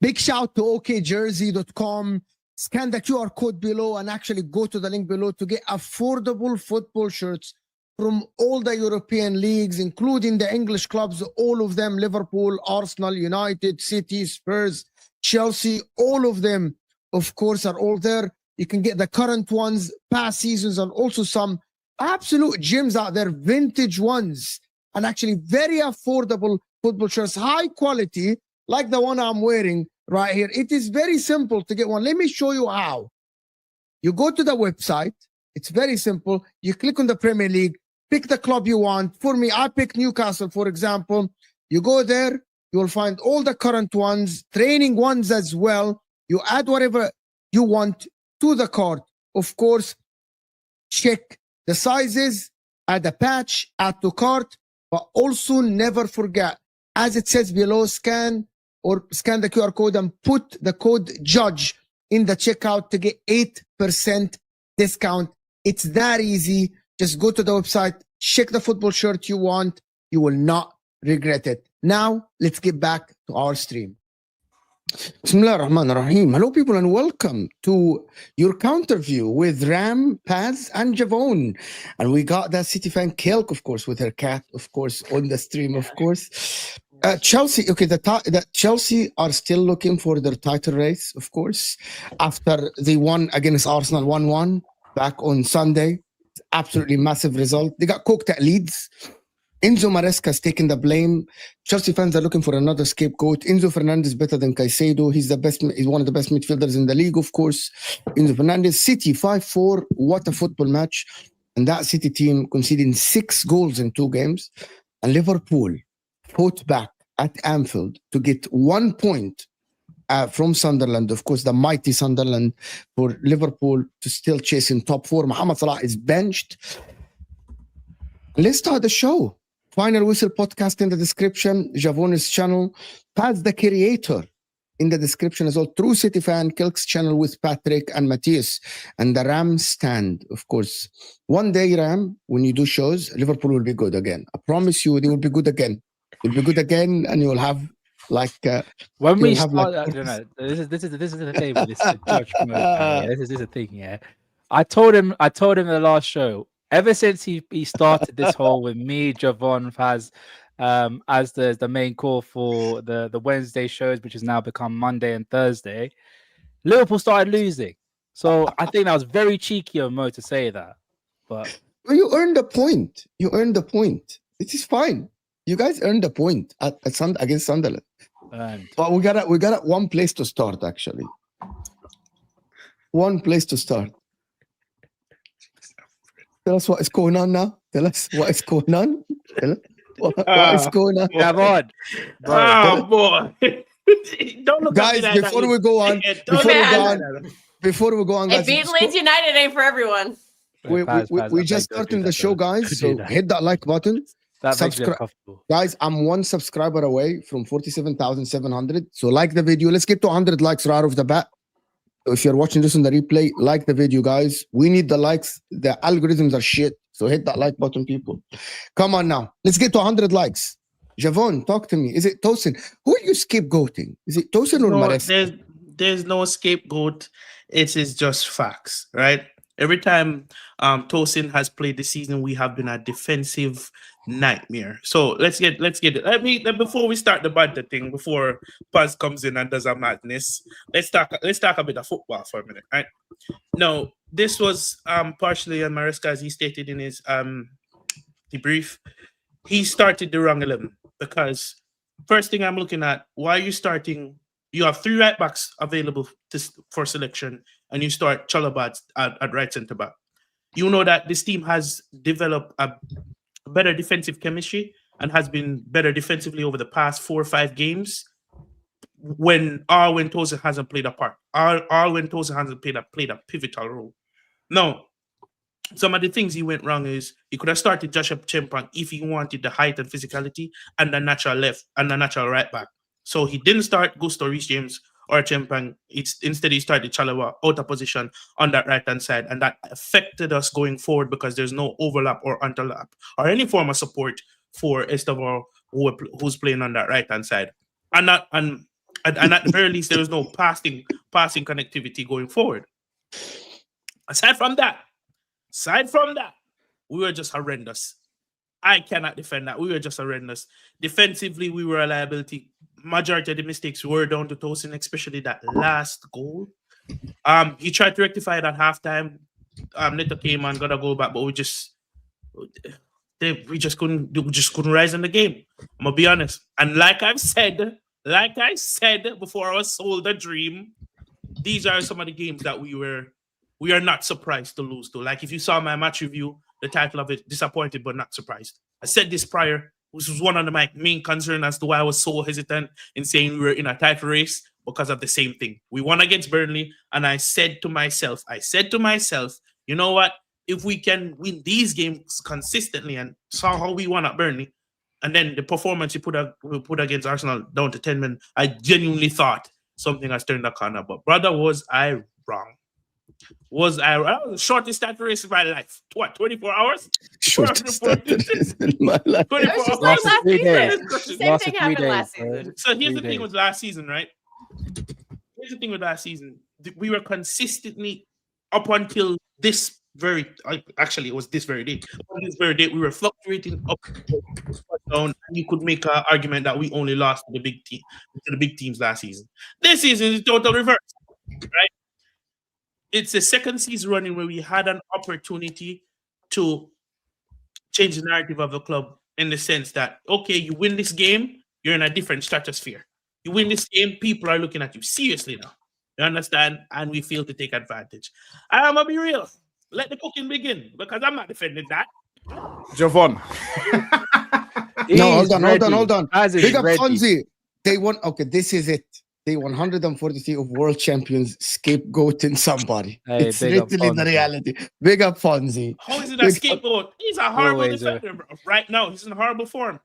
Big shout to okjersey.com. Scan the QR code below and actually go to the link below to get affordable football shirts from all the European leagues, including the English clubs, all of them, Liverpool, Arsenal, United, City, Spurs, Chelsea, all of them, of course, are all there. You can get the current ones, past seasons, and also some absolute gems out there, vintage ones, and actually very affordable football shirts, high quality, like the one I'm wearing right here. It is very simple to get one. Let me show you how. You go to the website. It's very simple. You click on the Premier League, pick the club you want. For me, I pick Newcastle, for example. You go there, you will find all the current ones, training ones as well. You add whatever you want to the cart. Of course, check the sizes, add a patch, add to cart, but also never forget, as it says below, scan the QR code and put the code JUDGE in the checkout to get 8% discount. It's that easy. Just go to the website, check the football shirt you want. You will not regret it. Now, let's get back to our stream. Bismillah ar-Rahman ar-Rahim. Hello, people, and welcome to your counter view with Ram, Pazz, and Javon. And we got that City fan Kelk, of course, with her cat, of course, on the stream, of course. Chelsea, okay, the Chelsea are still looking for their title race, of course, after they won against Arsenal 1-1 back on Sunday. Absolutely massive result. They got cooked at Leeds. Enzo Maresca has taken the blame. Chelsea fans are looking for another scapegoat. Enzo Fernandez better than Caicedo. He's one of the best midfielders in the league, of course. Enzo Fernandez. City 5-4. What a football match. And that City team conceding 6 goals in 2 games. And Liverpool fought back at Anfield to get 1 point from Sunderland, of course, the mighty Sunderland, for Liverpool to still chase in top 4. Mohamed Salah is benched. Let's start the show. Final Whistle podcast in the description. Javon's channel. Pazz the creator in the description as well. True City fan, Kelk's channel with Patrick and Matthias. And the Ram stand, of course. One day, Ram, when you do shows, Liverpool will be good again. I promise you, they will be good again. You'll be good again, and you'll have like when we start. Like, no, this is the thing with this judge mode. This is the thing. Yeah, I told him in the last show. Ever since he started this whole with me, Javon, Pazz, as the main call for the Wednesday shows, which has now become Monday and Thursday, Liverpool started losing. So I think that was very cheeky of Mo to say that. But well, you earned the point. You earned the point. It is fine. You guys earned the point against Sunderland. But we got one place to start, actually. One place to start. Tell us what is going on now. Tell us what is going on. Tell us what is going on. Javon. Oh boy. Don't look Guys, at me before we go on, before we go on, guys, beating Leeds United ain't for everyone. We just starting the show, guys. So hit that like button. That makes me uncomfortable. Guys, I'm one subscriber away from 47,700. So like the video. Let's get to 100 likes right off the bat. If you're watching this on the replay, like the video, guys. We need the likes. The algorithms are shit. So hit that like button, people. Come on now. Let's get to 100 likes. Javon, talk to me. Is it Tosin? Who are you scapegoating? Is it Tosin or Maresca? There's no scapegoat. It is just facts, right? Every time Tosin has played this season, we have been a defensive nightmare. So let's get it. Before we start the banter thing, before Pazz comes in and does a madness, let's talk a bit of football for a minute, right? No, this was partially on Maresca, as he stated in his debrief. He started the wrong 11 because first thing I'm looking at, why are you starting? You have 3 right backs available for selection, and you start Chalobah at right centre back. You know that this team has developed a better defensive chemistry and has been better defensively over the past 4 or 5 games when Tosin hasn't played a part. When Tosin hasn't played a pivotal role. No. Some of the things he went wrong is he could have started Joshua Chempang if he wanted the height and physicality and the natural left and the natural right back. So he didn't start Gusto, Reece James, or Chempang. Instead, he started Chalobah out of position on that right-hand side, and that affected us going forward because there's no overlap or underlap or any form of support for Estevao, who's playing on that right-hand side. And at the very least, there was no passing connectivity going forward. Aside from that, we were just horrendous. I cannot defend that. We were just horrendous. Defensively, we were a liability. Majority of the mistakes were down to Tosin, especially that last goal. He tried to rectify it at halftime. Neto came and got a goal back, but we just couldn't rise in the game. I'm gonna be honest. And like I said before I was sold a dream, these are some of the games that we are not surprised to lose to. Like if you saw my match review, the title of it, Disappointed but Not Surprised. I said this prior, which was one of my main concerns as to why I was so hesitant in saying we were in a title race because of the same thing. We won against Burnley, and I said to myself, you know what? If we can win these games consistently and saw how we won at Burnley, and then the performance we put against Arsenal down to 10 men, I genuinely thought something has turned the corner. But brother, was I wrong? Was the shortest title race in my life? What, 24 hours? Shortest title race in my life. 24 hours. Last season. Same thing 3 happened days, last bro. season. So here's the thing with last season, right? Here's the thing with last season. We were consistently up until this very, actually it was this very day. On this very day, we were fluctuating up and down. And you could make an argument that we only lost to the big teams last season. This season is total reverse, right? It's the second season running where we had an opportunity to change the narrative of the club in the sense that, okay, you win this game, you're in a different stratosphere. You win this game, people are looking at you seriously now. You understand? And we fail to take advantage. I'm going to be real. Let the cooking begin because I'm not defending that. Javon. No, hold on. Big up ready. Fonzie. They won. Okay, this is it. They 143 of world champions scapegoating somebody. Hey, it's big up literally the Fonzie. reality. Big up Fonzie. How is it a scapegoat? He's a horrible Always, defender, bro. Right now. He's in horrible form.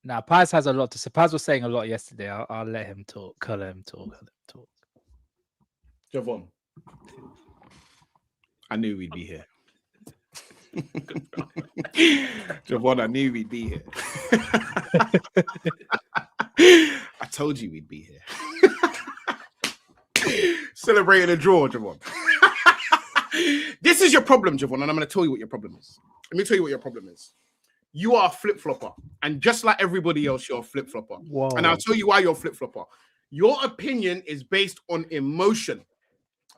Now, Pazz has a lot to say. Pazz was saying a lot yesterday. I'll let him talk. Let him talk. Javon. I knew we'd be here. Javon, I knew we'd be here. I told you we'd be here. Celebrating a draw, Javon. This is your problem, Javon, and I'm going to tell you what your problem is. Let me tell you what your problem is. You are a flip-flopper, and just like everybody else, you're a flip-flopper. Whoa. And I'll tell you why you're a flip-flopper. Your opinion is based on emotion.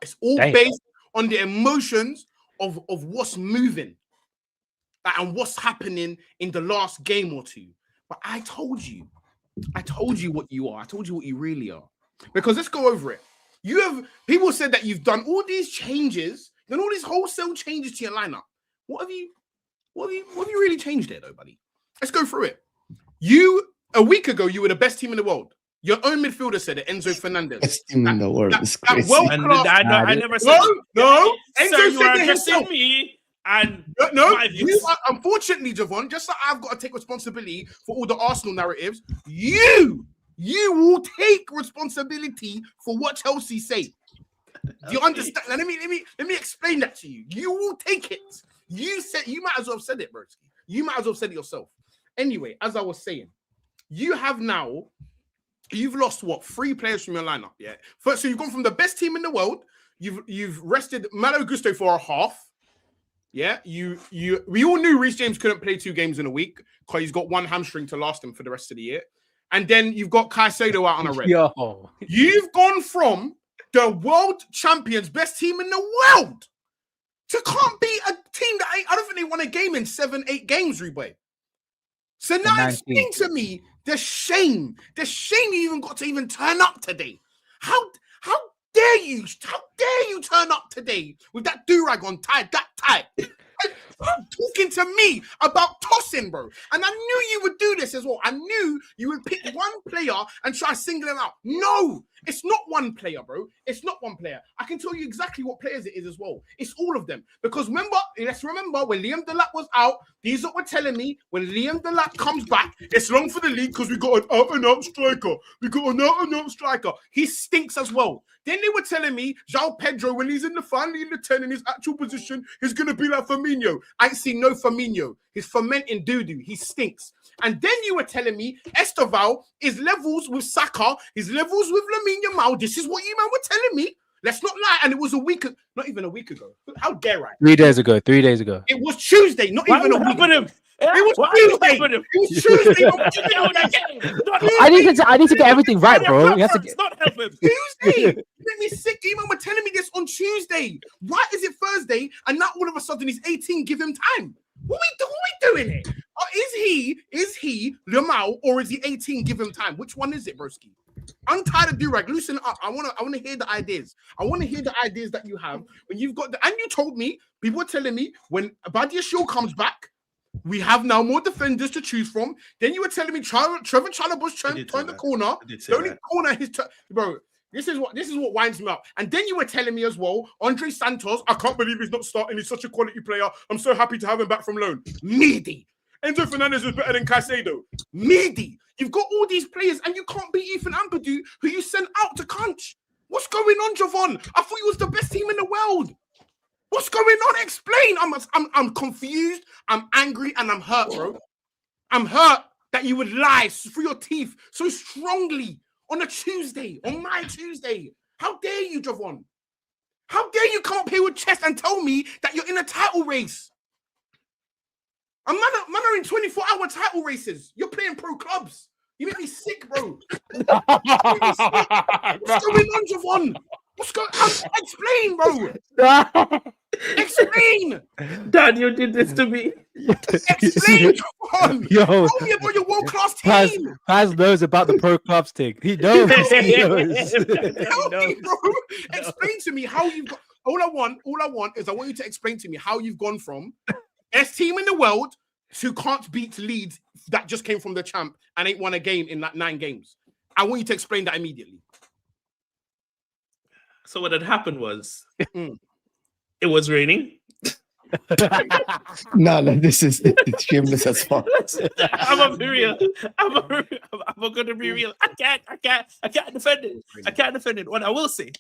It's all based on the emotions of what's moving and what's happening in the last game or two. But I told you what you are. I told you what you really are. Because let's go over it. People said that you've done all these changes, done all these wholesale changes to your lineup. What have you really changed there, though, buddy? Let's go through it. A week ago, you were the best team in the world. Your own midfielder said it, Enzo Fernandez. Best team in the world. It's crazy. I never said no. Enzo, Enzo you said are it addressing himself. me and unfortunately, Javon, just like I've got to take responsibility for all the Arsenal narratives, you will take responsibility for what Chelsea say. Do you understand? Now, let me explain that to you. You will take it. You might as well have said it, bro. You might as well have said it yourself. Anyway, as I was saying, you've lost what 3 players from your lineup. Yeah. First, so you've gone from the best team in the world. You've rested Malo Gusto for a half. Yeah. We all knew Reece James couldn't play 2 games in a week because he's got 1 hamstring to last him for the rest of the year. And then you've got Caicedo out on a red. Yo. You've gone from the world champions, best team in the world, to can't beat a team that I don't think they won a game in 7-8 games, Reboy. So now explain to me the shame you even got to even turn up today. How dare you turn up today with that do-rag on tied that tight? Talking to me about tossing, bro. And I knew you would do this as well. I knew you would pick one player and try to single him out. No, it's not one player, bro. It's not one player. I can tell you exactly what players it is as well. It's all of them. Because let's remember when Liam Delap was out, these are what were telling me when Liam Delap comes back, it's long for the league because we got an out-and-out striker. He stinks as well. Then they were telling me João Pedro, when he's in the 10 in his actual position, he's going to be like Firmino. I ain't seen no Firmino. He's fermenting doo-doo. He stinks. And then you were telling me Esteval is levels with Saka, his levels with Lamine Yamal. This is what you man were telling me. Let's not lie. And it was not even a week ago. How dare I? 3 days ago. 3 days ago. It was Tuesday, not even a week ago. It was Tuesday. I need to get everything right, bro. You have to get... not help him. Tuesday. Make me sick. You man were telling me this on Tuesday. Why is it Thursday and now all of a sudden he's 18? Give him time. What we doing it? Is he Lamal or is he 18? Give him time. Which one is it, broski? Untie the do-rag, loosen up. I want to hear the ideas. I want to hear the ideas that you have when you've got and you told me, people were telling me when Badia Shaw comes back, we have now more defenders to choose from. Then you were telling me Trevor Chalobah's turned the corner. The only corner his bro. This is what winds me up. And then you were telling me as well, Andre Santos, I can't believe he's not starting. He's such a quality player. I'm so happy to have him back from loan. Meaty. Enzo Fernandez is better than Caicedo. Meaty. You've got all these players and you can't beat Ethan Ampadu, who you sent out to Crunch. What's going on, Javon? I thought you was the best team in the world. What's going on? Explain. I'm confused. I'm angry and I'm hurt, bro. I'm hurt that you would lie through your teeth so strongly on a Tuesday, on my Tuesday. How dare you, Javon? How dare you come up here with chest and tell me that you're in a title race? Man are in 24-hour title races. You're playing pro clubs. You make me sick, bro. What's going on, Javon? What's going on? Explain, bro. Explain. Dad, you did this to me. Explain, Javon. Yo. Tell me about your world-class team. Paz knows about the pro clubs thing. He knows. Tell me, bro. Explain to me how you've got... All I want is I want you to explain to me how you've gone from best team in the world who can't beat Leeds that just came from the champ and ain't won a game in like 9 games. I want you to explain that immediately. So what had happened was it was raining. No, this is shameless as fuck. I'm gonna be real. I'm gonna be real. I can't defend it. I can't defend it. What I will say is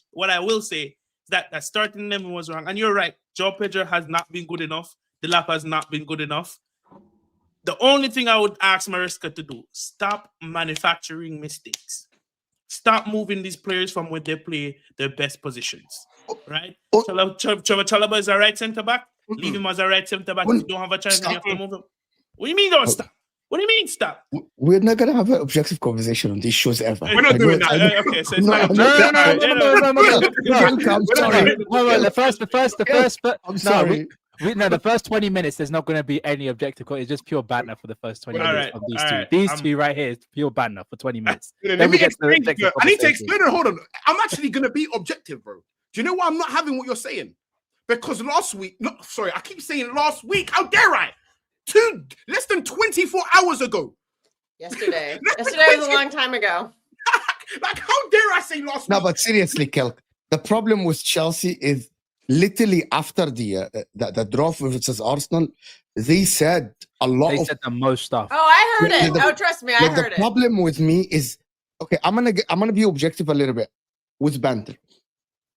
that starting them was wrong. And you're right. João Pedro has not been good enough. Delap has not been good enough. The only thing I would ask Maresca to do, stop manufacturing mistakes. Stop moving these players from where they play their best positions. Right? Trevor Chalobah is a right centre-back. Leave him as a right centre-back. If you don't have a chance, you have to move him. What do you mean don't stop? What do you mean stop? We're not going to have an objective conversation on these shows ever. We're not doing that. Okay, so it's No. I'm sorry. The first. I'm sorry. The first 20 minutes, there's not going to be any objective. It's just pure banter for the first 20 minutes of these two. These two right here is pure banter for 20 minutes. Let me explain. I need to explain it. Hold on. I'm actually going to be objective, bro. Do you know why I'm not having what you're saying? Because last week, I keep saying last week. How dare I? Less than 24 hours ago. Yesterday. Yesterday was a long time ago. Like, how dare I say last week? No, but seriously, Kelk, the problem with Chelsea is literally after the draw versus Arsenal, they said a lot. They said the most stuff. Oh, I heard it. Trust me, I heard it. The problem with me is, okay, I'm gonna be objective a little bit with banter.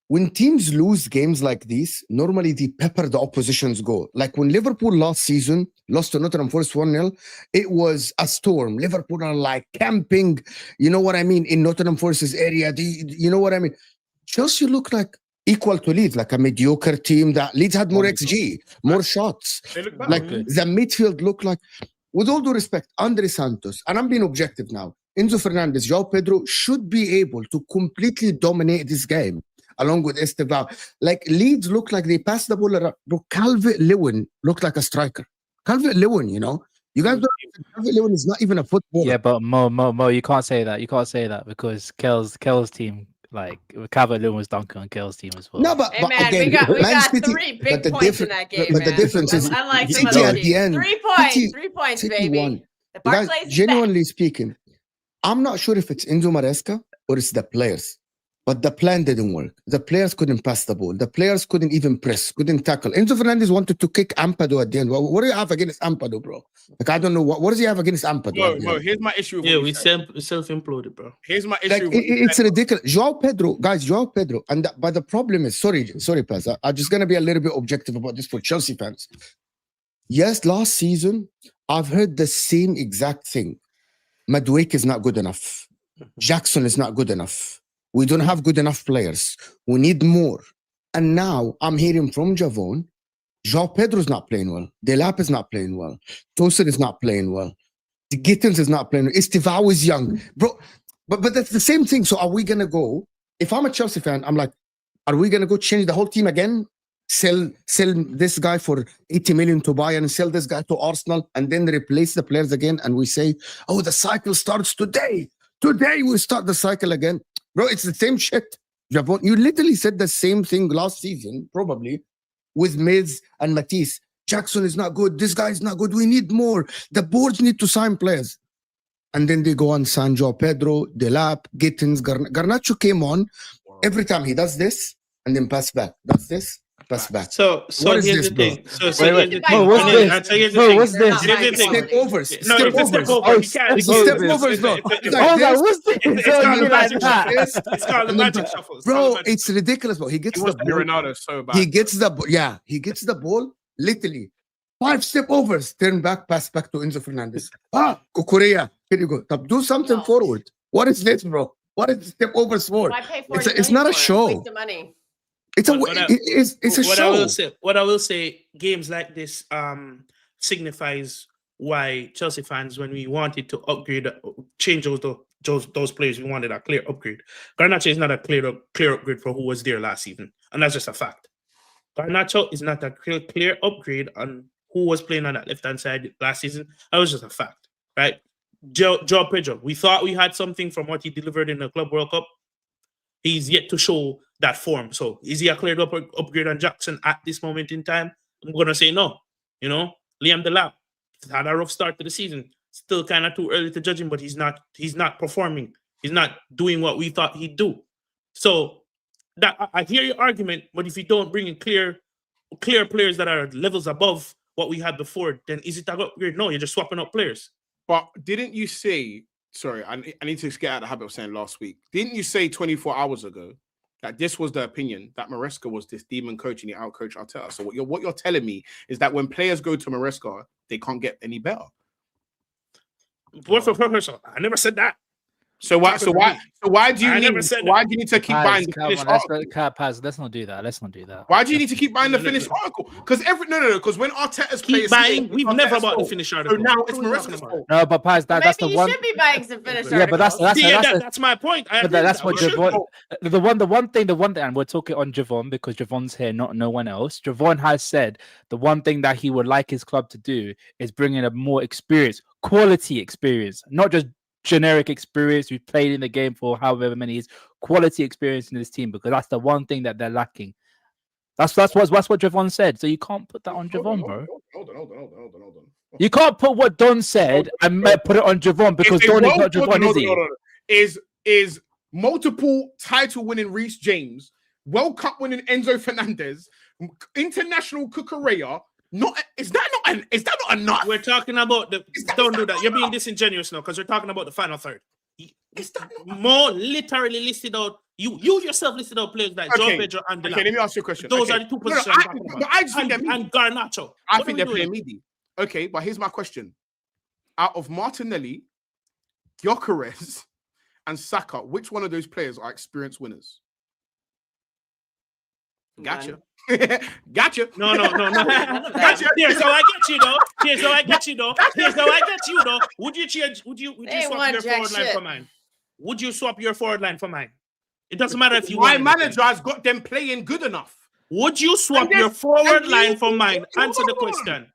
When teams lose games like these, normally they pepper the opposition's goal. Like when Liverpool last season lost to Nottingham Forest 1-0, it was a storm. Liverpool are like camping, you know what I mean, in Nottingham Forest's area. You know what I mean? Chelsea look like equal to Leeds, like a mediocre team. That Leeds had more XG, more shots. Like the midfield looked like, with all due respect, Andre Santos, and I'm being objective now, Enzo Fernandez, João Pedro should be able to completely dominate this game along with Estevao. Like Leeds look like they passed the ball around. Bro, Calvert-Lewin looked like a striker. Calvert-Lewin, you know? You guys don't know Calvert-Lewin is not even a footballer. Yeah, but Mo, you can't say that. You can't say that because Kel's team, like Calvert-Lewin was dunking on Kel's team as well. No, but man, again, we got City, 3 big points in that game. But the difference is unlike City at the end. 3 points, City, 3 points, City baby. won. The Barclays is genuinely speaking, I'm not sure if it's Enzo Maresca or it's the players. But the plan didn't work. The players couldn't pass the ball. The players couldn't even press, couldn't tackle. Enzo Fernandez wanted to kick Ampadu at the end. What do you have against Ampadu, bro? Like, I don't know. What does he have against Ampadu? No, here's my issue. We self-imploded, bro. Here's my issue. Like, it's ridiculous. João Pedro. But the problem is, sorry, Pazz. I'm just going to be a little bit objective about this for Chelsea fans. Yes, last season, I've heard the same exact thing. Madueke is not good enough. Jackson is not good enough. We don't have good enough players. We need more. And now I'm hearing from Javon, João Pedro's not playing well. Delap is not playing well. Tosin is not playing well. The Gittins is not playing well. Estevao is young. Bro, but that's the same thing. So are we going to go, if I'm a Chelsea fan, I'm like, are we going to go change the whole team again? Sell this guy for 80 million to Bayern and sell this guy to Arsenal and then replace the players again. And we say, oh, the cycle starts today. Today we start the cycle again. Bro, it's the same shit. Javon, you literally said the same thing last season, probably, with Miz and Matisse. Jackson is not good. This guy is not good. We need more. The boards need to sign players. And then they go on San João Pedro, Delap, Gittins, Garnacho came on. Every time he does this and then pass back. Does this, pass back. So what here's is the this, thing. bro? What's this? Step overs. No, it's a step over. You can't. Step overs, bro. What's this? It's called the magic shuffles. Bro, it's ridiculous, bro. He gets the ball. Ronaldo so bad. He gets the ball, literally. 5 step overs, turn back, pass back to Enzo Fernandez. Kukurea, here you go. Do something forward. What is this, bro? What is step overs for? It's not a show. It's a show. What I will say, games like this signifies why Chelsea fans, when we wanted to upgrade, change those players, we wanted a clear upgrade. Garnacho is not a clear upgrade for who was there last season, and that's just a fact. Garnacho is not a clear upgrade on who was playing on that left-hand side last season. That was just a fact, right? João Pedro, we thought we had something from what he delivered in the Club World Cup. He's yet to show that form. So is he a cleared up upgrade on Jackson at this moment in time? I'm going to say no. You know, Liam Delap had a rough start to the season. Still kind of too early to judge him, but he's not performing. He's not doing what we thought he'd do. So that I hear your argument, but if you don't bring in clear players that are levels above what we had before, then is it a upgrade? No, you're just swapping up players. But didn't you say, sorry, I need to get out of the habit of saying last week. Didn't you say 24 hours ago that this was the opinion that Maresca was this demon coach and he outcoached Arteta? So what you're telling me is that when players go to Maresca, they can't get any better. What for purpose? I never said that. So why do you I need never said why do you need to keep buying the Come finished on, article? Pazz, let's not do that. Let's not do that. Why do you need to keep buying the finished article? Because because when Arteta's Keep players buying. We've never Arteta's bought the fault. finished So article. now What it's are we talking Maresca's about? fault. No, but Pazz, that's Maybe the you one. should be buying some finished Yeah, but articles. That's my point. I agree That's with what that. We should. Javon. The one thing, and we're talking on Javon because Javon's here, not no one else. Javon has said the one thing that he would like his club to do is bring in a more experience, quality experience, not just generic experience. We've played in the game for however many years, quality experience in this team because that's the one thing that they're lacking. That's what Javon said. So you can't put that on Javon, bro. Hold on. You can't put what Don said and put it on Javon because Don is not Javon, is he? Is multiple title winning Reece James, World Cup winning Enzo Fernandez, international Cucurella. Is that not enough? We're talking about the. Don't do that. You're being disingenuous now because we're talking about the final third. Is that not More literally listed out. You yourself listed out players like Joe Pedro and Okay, let me ask you a question. Those are the two positions. I just think and Garnacho. I think they're playing Midi. Okay, but here's my question: out of Martinelli, Gyökeres, and Saka, which one of those players are experienced winners? Gotcha. Gotcha. No. Gotcha. Here's how I get you though. Would you swap your forward line for mine? Would you swap your forward line for mine? It doesn't matter if you. My manager has got them playing good enough. Would you swap your forward line for mine? Answer the question.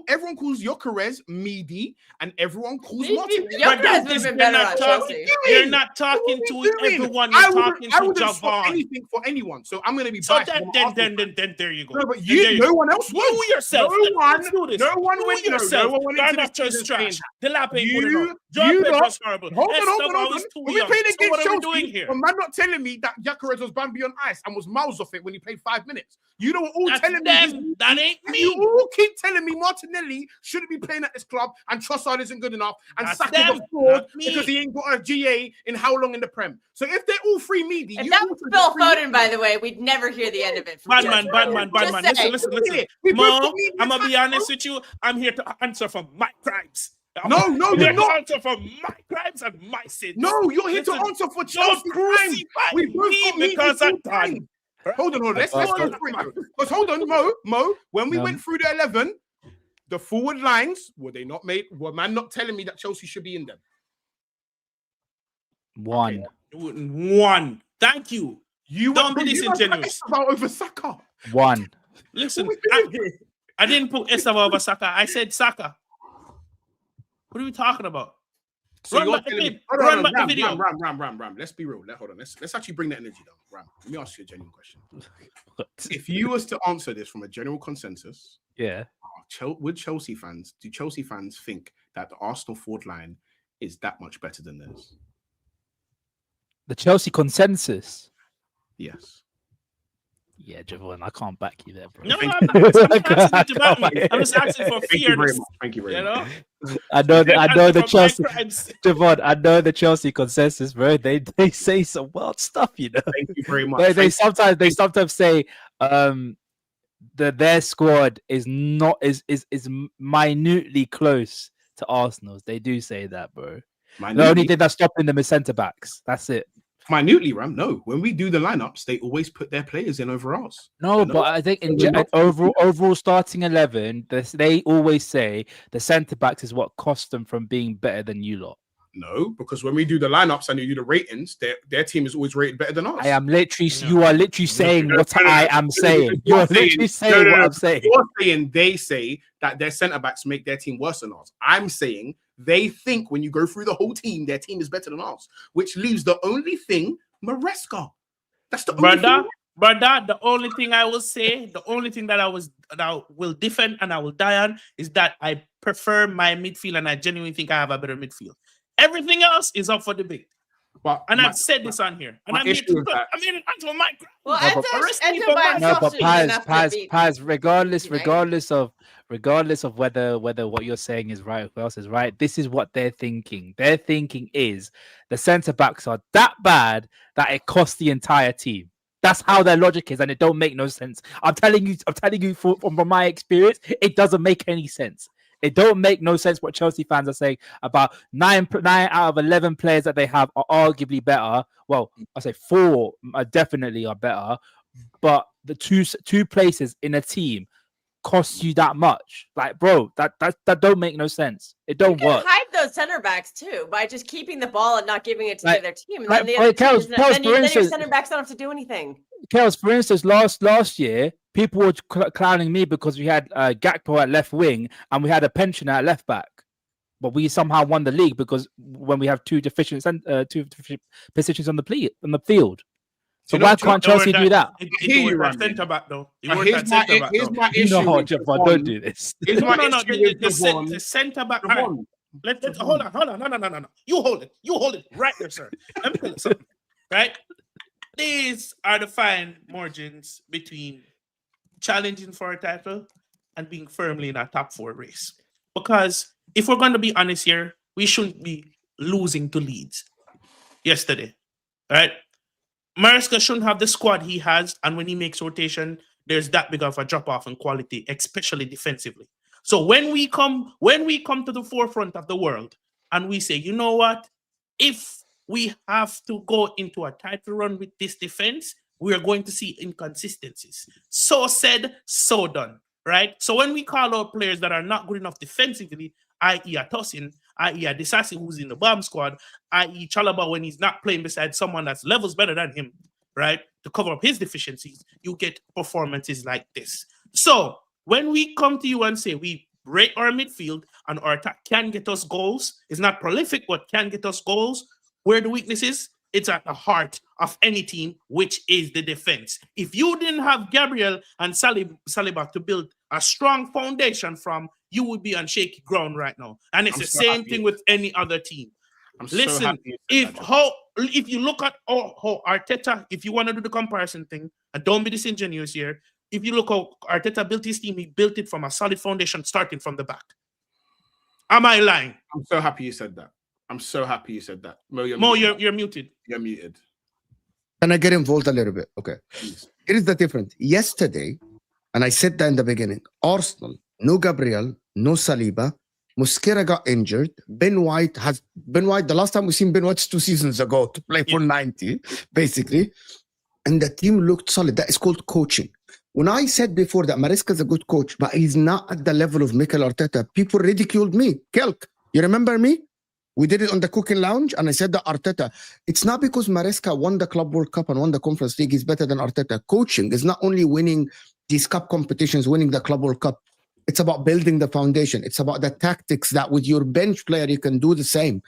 Everyone calls Gyökeres Midi, and everyone calls Martin. Gyökeres would have been better on Chelsea. You're not talking to everyone. You're talking to Javon. Anything for anyone, so I'm going to be. So then there you go. No, but no one else would. You yourself. No one. No one went yourself. Garnacho's trash. Delap ain't good enough. John Pedro's horrible. Hold on. We played against what are we Chelsea. doing here? A man not telling me that Gyökeres was Bambi on ice and was miles off it when he played 5 minutes. You know, all That's telling them. me That ain't me. You all keep telling me Martinelli shouldn't be playing at this club and Trossard isn't good enough and Saka's a fraud because he ain't got a GA in how long in the Prem. So if they're all free meaty, if that was Phil Foden, by the way, we'd never hear the end of it. Bad man. Listen. Mo, I'm gonna be honest with you. I'm here to answer for my crimes. No, you're not. Answer for my crimes and my sins. No, you're here to answer for Chelsea crimes. We both got because I'm done. Hold on. Let's go through it. Because hold on, Mo. When we went through the 11, the forward lines were man not telling me that Chelsea should be in them? One. Thank you. You don't be disingenuous. About over Saka. One. Listen, I didn't put Estava over Saka. I said Saka. What are we talking about? So run back the video. Ram. Let's be real. Hold on. Let's actually bring that energy down. Ram, let me ask you a genuine question. If you was to answer this from a general consensus, would Chelsea fans think that the Arsenal forward line is that much better than theirs? The Chelsea consensus? Yes. Yeah, Javon, I can't back you there, bro. No, I'm just asking for fairness. Thank you very much. I know the Chelsea. Javon, I know the Chelsea consensus, bro. They say some wild stuff, you know. Thank you very much. They sometimes say their squad is minutely close to Arsenal's. They do say that, bro. The only thing that's stopping them is centre backs. That's it. Minutely, Ram. No, when we do the lineups, they always put their players in over ours. No, but I think in overall starting 11, they always say the centre backs is what cost them from being better than you lot. No, because when we do the lineups and you do the ratings, their team is always rated better than us. You are literally saying what I am saying. You're literally saying what I'm saying. You're saying they say that their centre backs make their team worse than ours. I'm saying they think when you go through the whole team, their team is better than ours, which leaves the only thing, Maresca. That's the only thing. Brother, the only thing I will say, the only thing that I will defend and I will die on is that I prefer my midfield and I genuinely think I have a better midfield. Everything else is up for debate. I've said this on here. And I'm here to answer my Pazz, regardless of whether what you're saying is right or who else is right, this is what they're thinking. Their thinking is the centre backs are that bad that it costs the entire team. That's how their logic is, and it don't make no sense. I'm telling you from my experience, it doesn't make any sense. It don't make no sense what Chelsea fans are saying about 9 out of 11 players that they have are arguably better. Well, I say 4 definitely are better, but the two places in a team costs you that much. Like, bro, that don't make no sense. It don't work. Hide those center backs too by just keeping the ball and not giving it to the other team. And like, then the other Kels, team then your center backs don't have to do anything. Kels, for instance, last year, people were clowning me because we had Gakpo at left wing and we had a pensioner at left back. But we somehow won the league because when we have two deficient positions on the field. So why can't Chelsea do that? He was centre back though. Here's my issue. No, Javon, don't do this. The centre back. Let's hold on. No. You hold it right there, sir. Let me tell you something. Right? These are the fine margins between challenging for a title and being firmly in a top 4 race. Because if we're going to be honest here, we shouldn't be losing to Leeds yesterday. Right? Maresca shouldn't have the squad he has, and when he makes rotation, there's that big of a drop-off in quality, especially defensively. So when we come to the forefront of the world and we say, you know what, if we have to go into a title run with this defense, we are going to see inconsistencies. So said, so done, right? So when we call out players that are not good enough defensively, i.e. a Tosin, i.e. a Disasi who's in the bomb squad, i.e. Chalobah when he's not playing beside someone that's levels better than him, right? To cover up his deficiencies, you get performances like this. So when we come to you and say we rate our midfield and our attack can get us goals, it's not prolific, but can get us goals, where the weakness is, it's at the heart of any team, which is the defense. If you didn't have Gabriel and Saliba to build a strong foundation from, you would be on shaky ground right now. And it's the same thing with any other team. Listen, if you look at how Arteta, if you want to do the comparison thing, and don't be disingenuous here, if you look how Arteta built his team, he built it from a solid foundation starting from the back. Am I lying? I'm so happy you said that. Mo, you're muted. You're muted. Can I get involved a little bit? Okay. Please. Here is the difference. Yesterday, and I said that in the beginning, Arsenal, no Gabriel, no Saliba, Mosquera got injured. Ben White, the last time we seen Ben White 2 seasons ago to play for 90, basically. And the team looked solid. That is called coaching. When I said before that Maresca is a good coach, but he's not at the level of Mikel Arteta, people ridiculed me. Kelk, you remember me? We did it on the cooking lounge, and I said that Arteta, it's not because Maresca won the Club World Cup and won the Conference League, he's better than Arteta. Coaching is not only winning these cup competitions, winning the Club World Cup. It's about building the foundation. It's about the tactics that with your bench player, you can do the same.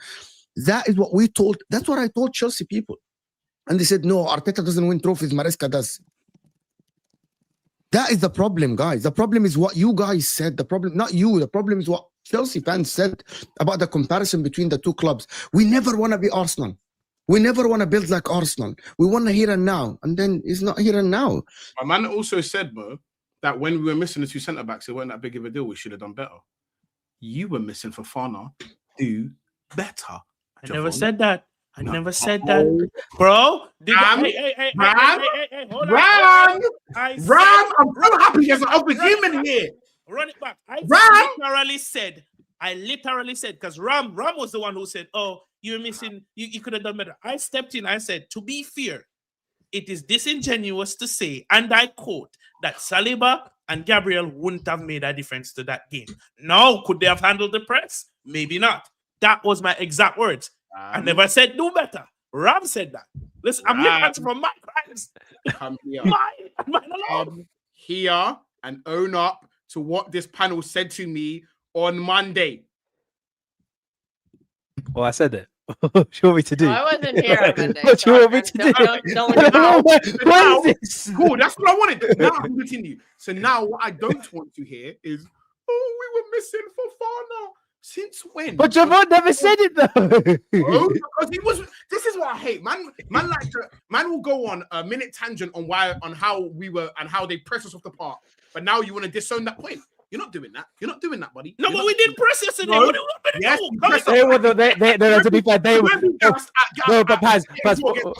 That's what I told Chelsea people. And they said, no, Arteta doesn't win trophies, Maresca does. That is the problem, guys. The problem is what you guys said. The problem is what Chelsea fans said about the comparison between the two clubs. We never want to be Arsenal. We never want to build like Arsenal. We want to here and now. And then it's not here and now. My man also said, Mo, that when we were missing the 2 centre-backs, it wasn't that big of a deal. We should have done better. You were missing Fofana. Do better. I never said that. I never said that, bro. Ram! I'm so happy there's an upper human here. Run it back. I literally said, because Ram was the one who said, oh, you're missing, you could have done better. I stepped in, I said, to be fair, it is disingenuous to say, and I quote, that Saliba and Gabriel wouldn't have made a difference to that game. Now, could they have handled the press? Maybe not. That was my exact words. I never said do better. Ram said that. Listen, I'm living from my crimes. Come here. Mine alone. Come here and own up to what this panel said to me on Monday. Well, I said it. What do you want me to do? No, I wasn't here on Monday. What do you want me to do? What is this? Cool, that's what I wanted. Now I can continue. So now what I don't want to hear is, oh, we were missing Fofana. Since when? But Javon never said it though. Oh, because he was. This is what I hate, man. Man will go on a minute tangent on how we were and how they press us off the park. But now you want to disown that point. You're not doing that. You're not doing that, buddy. No, You're but not we doing didn't press yesterday. No. What do you want me to Yes, do? you Come pressed on. They were to be fair, they were.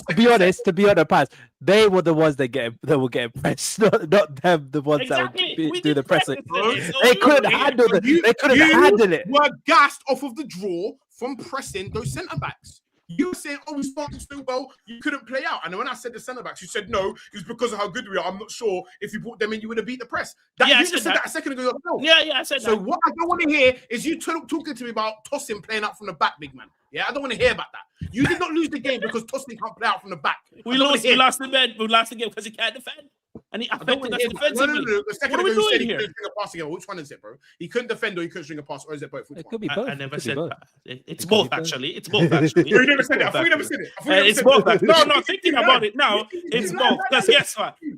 To be honest, Paz, they were the ones that were getting pressed, not them, the ones Exactly. that We would do the did press pressing. yesterday, so They we couldn't were- handle it. They couldn't you handle it. were gassed off of the draw from pressing those centre backs. You were saying, "Oh, we started so well, you couldn't play out." And then when I said the centre backs, you said, "No, it was because of how good we are. I'm not sure if you brought them in, you would have beat the press." That, Yeah, I you said just said that. that a second ago yourself. Yeah, I said So that. what I don't want to hear is you talking to me about Tosin playing out from the back, big man. Yeah, I don't want to hear about that. You did not lose the game because Tosin can't play out from the back. We lost the game because he can't defend. And he I don't affected want us to hear that. defensively. No. The second What are ago we you doing said he here? couldn't string a pass again. Which one is it, bro? He couldn't defend or he couldn't string a pass, or is it both? Which It one? could be both. I never It could be said both. that. It's It could both be both. actually. It's both actually. You never said it. I It's thought you never both, said it. It's both. No, thinking You about lied. it now, it's You both. lied. Because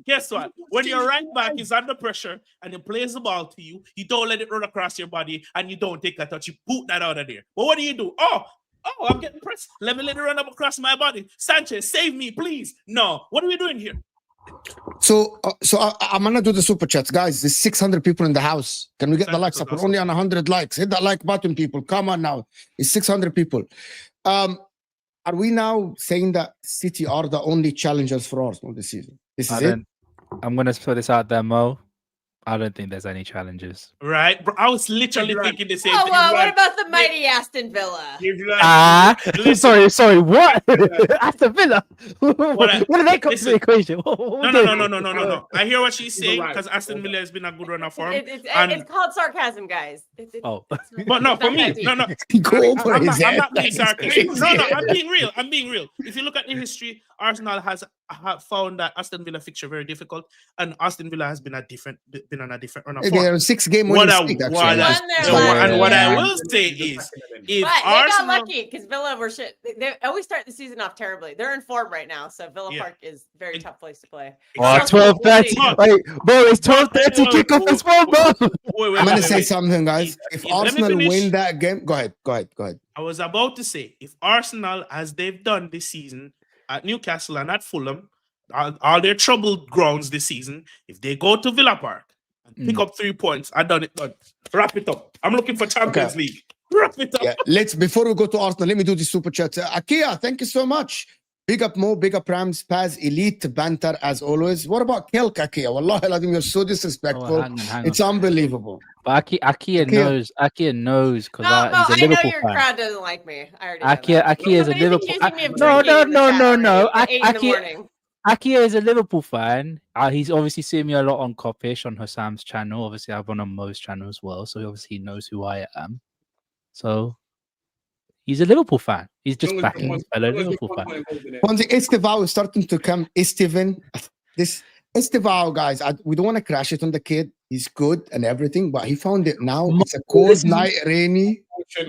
guess what? When your right back is under pressure and he plays the ball to you, you don't let it run across your body and you don't take a touch. You boot that out of there. But what do? Oh, I'm getting pressed. Let it run up across my body. Sanchez, save me, please. No. What are we doing here? So I'm gonna do the super chats, guys. There's 600 people in the house. Can we get the likes up? We're only on 100 likes. Hit that like button, people. Come on now. It's 600 people. Are we now saying that City are the only challengers for Arsenal this season? This is it. I'm gonna put this out there, Mo. I don't think there's any challenges. Right? Bro, I was literally thinking the same Oh, thing. well, what about the mighty Aston Villa? Sorry, what? Aston Villa. What do they come to the equation? No. I hear what she's saying right. because Aston Villa has been a good run of form. It's called sarcasm, guys. But no, for me, no. Go over I'm his not head. being sarcastic. No, I'm being real. If you look at the history, Arsenal has found that Aston Villa fixture very difficult, and Aston Villa has been on a different run of form. They're a 6-game winning streak, actually. What I will say is, if But they Arsenal, got lucky because Villa were shit. They always start the season off terribly. They're in form right now, so Villa Park is a very tough place to play. Oh, 12:30. Wait, bro, it's 12:30 kickoff as well, bro. I'm gonna say something, guys. If Let me Arsenal finish. win that game, go ahead. I was about to say, if Arsenal, as they've done this season at Newcastle and at Fulham, all their troubled grounds this season, if they go to Villa Park and pick up 3 points, I done it. Wrap it up. I'm looking for Champions League. Wrap it up. Yeah, before we go to Arsenal, let me do the super chat. Akia, thank you so much. Big up Mo, big up Rams, Pazz, elite banter as always. What about Kelk, Akia? Wallahi, Ladim, you're so disrespectful. Hang It's unbelievable. But Akia knows because I he's a know Liverpool your fan. crowd doesn't like me. I already know that. Akia is a Somebody's Liverpool. accusing me of No. drinking in the shower at 8 in the Akia, morning. Akia is a Liverpool fan. He's obviously seen me a lot on Kopish on Hassam's channel. Obviously, I've run on Mo's channel as well, so obviously he knows who I am. So he's a Liverpool fan. He's just backing his fellow Liverpool fan. Once Estevao is starting to come, Estevan, this Estevao, guys, we don't want to crash it on the kid. He's good and everything, but he found it now. It's a cold night, rainy.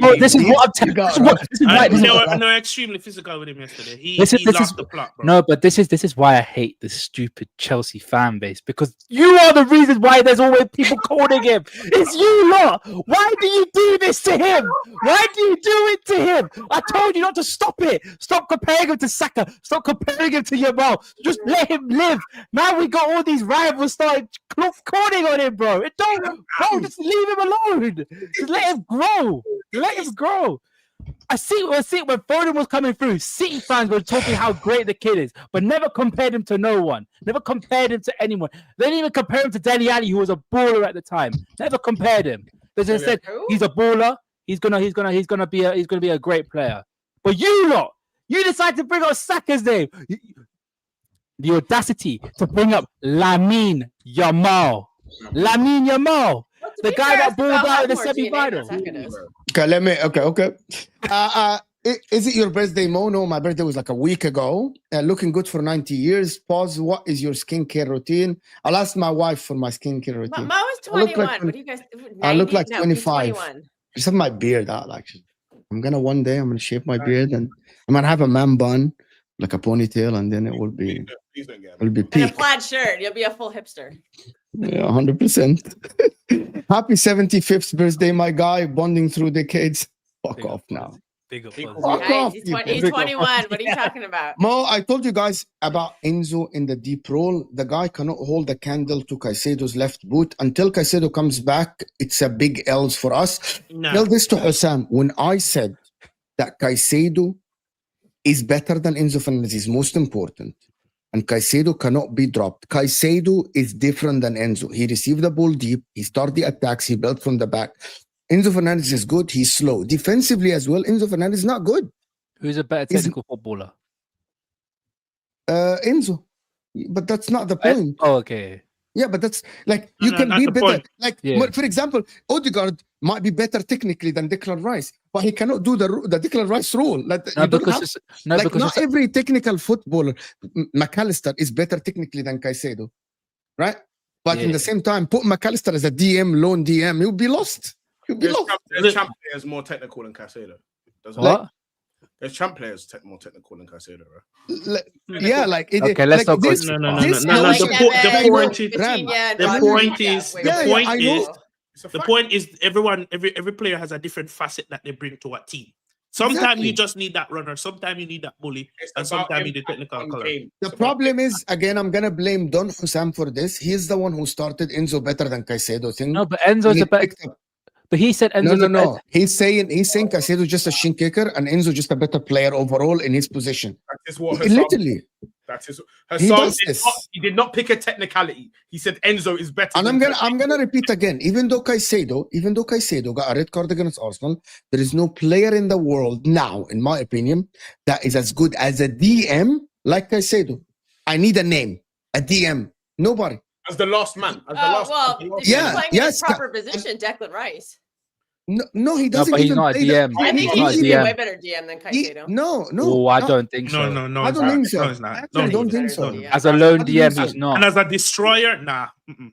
Oh, this is what I'm telling you. And they were extremely physical with him yesterday. He lost the plot, bro. No, but this is why I hate this stupid Chelsea fan base, because you are the reason why there's always people calling him. It's you lot. Why do you do this to him? Why do you do it to him? I told you not to stop it. Stop comparing him to Saka. Stop comparing him to Yamal. Just let him live. Now we got all these rivals starting calling on him, bro. Just leave him alone. Just let him grow. Let him grow. I see when Foden was coming through, City fans were talking how great the kid is, but never compared him to no one. Never compared him to anyone. They didn't even compare him to Dele Alli, who was a baller at the time. Never compared him. They just said he's a baller. He's gonna be a great player. But you lot, you decided to bring up Saka's name. The audacity to bring up Lamine Yamal. The guy that balled out in the semi-final. Okay. Is it your birthday, Mo? No, my birthday was like a week ago. Looking good for 90 years. Pause. What is your skincare routine? I'll ask my wife for my skincare routine. Mo is 21. What do you guys? 90? I look like No, 25. 21. Just have my beard out, actually. I'm gonna shave my beard and I'm gonna have a man bun, like a ponytail, and then it will be And a peak. plaid shirt. You'll be a full hipster. Yeah, 100%. Happy 75th birthday, my guy. Bonding through decades. Fuck off now. Big up. Fuck Pazz. Fuck Guys, off, he's, you 20, he's big 21. What are you talking about? Mo, I told you guys about Enzo in the deep role. The guy cannot hold a candle to Caicedo's left boot. Until Caicedo comes back, it's a big L's for us. Nah. Tell this to Hussam. When I said that Caicedo is better than Enzo Fernandez, is most important, and Caicedo cannot be dropped. Caicedo is different than Enzo. He received the ball deep. He started the attacks. He built from the back. Enzo Fernandez is good. He's slow. Defensively as well, Enzo Fernandez is not good. Who's a better He's- technical footballer? Enzo. But that's not the point. Oh, okay. Yeah, but that's like you No, can not be the better. point. Like Yeah. for example, Odegaard might be better technically than Declan Rice, but he cannot do the Declan Rice role. Like, No, you don't because have- it's, no, like because not it's, every technical footballer, McAllister is better technically than Caicedo, right? But in Yeah. the same time, put McAllister as a DM, lone DM, he'll be lost. He'll be lost. There's champ players more technical than Caicedo. Doesn't what? There's champ players more technical than Caicedo, right? Yeah, like it, Okay, let's like not go this, too No, far. this no, no. notion- The point is, Ram, Coutinho and the Rodri, point yeah, is- way the better. point I know. is- It's a the fact. point is every player has a different facet that they bring to a team. Sometimes Exactly. you just need that runner, sometimes you need that bully, It's and about sometimes you need impact technical on color. game. The It's about problem is, again, I'm gonna blame Don Hussam for this. He's the one who started Enzo better than Caicedo thing. No, but Enzo's He a better. picked up- But he said Enzo's No, a better. no. He's saying Caicedo just a shin kicker and Enzo just a better player overall in his position. That is what Hassan, Literally. that is He Hassan does this. he did not pick a technicality. He said Enzo is better. And than I'm gonna repeat again. Even though Caicedo got a red card against Arsenal, there is no player in the world now, in my opinion, that is as good as a DM like Caicedo. I need a name, a DM. Nobody. as the last man. As the Oh, last, well, as the last if you're Yeah, playing yes, in his proper position, Declan Rice. No, he doesn't but he's even not a play DM. the- I think He's he not a should be a DM. way better DM than Caicedo. No. Oh, I no. don't think so. No, I it's don't not. think so. No, it's not. I No, actually don't no, think no, so. no. As a lone I don't DM, think he's so. not. And as a destroyer, nah.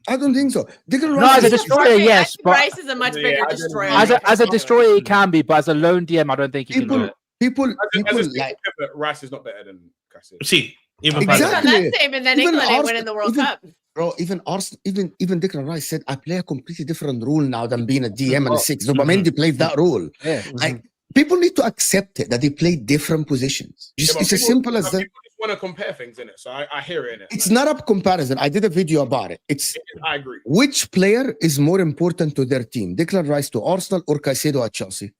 I don't think so. Declan No, Rice as a is- destroyer, I think yes, but Rice is a much Yeah, bigger I didn't- destroyer. as than a Caicedo. destroyer, he can be, but as a lone DM, I don't think he can do people, it. people as a like pivot, Rice is not better than Caicedo. See, even Exactly. It's on that same, and then Even England ain't Arsenal- winning the World even- Cup. bro. Even Arsenal, even Declan Rice said, "I play a completely different rule now than being a DM and a six." Zubimendi plays that role. Yeah. Like people need to accept it that they play different positions. Yeah, Just but it's as people- simple as but that. people just want to compare things in it, so I hear it in it. It's not a comparison. I did a video about it. It's I agree. which player is more important to their team, Declan Rice to Arsenal or Caicedo at Chelsea?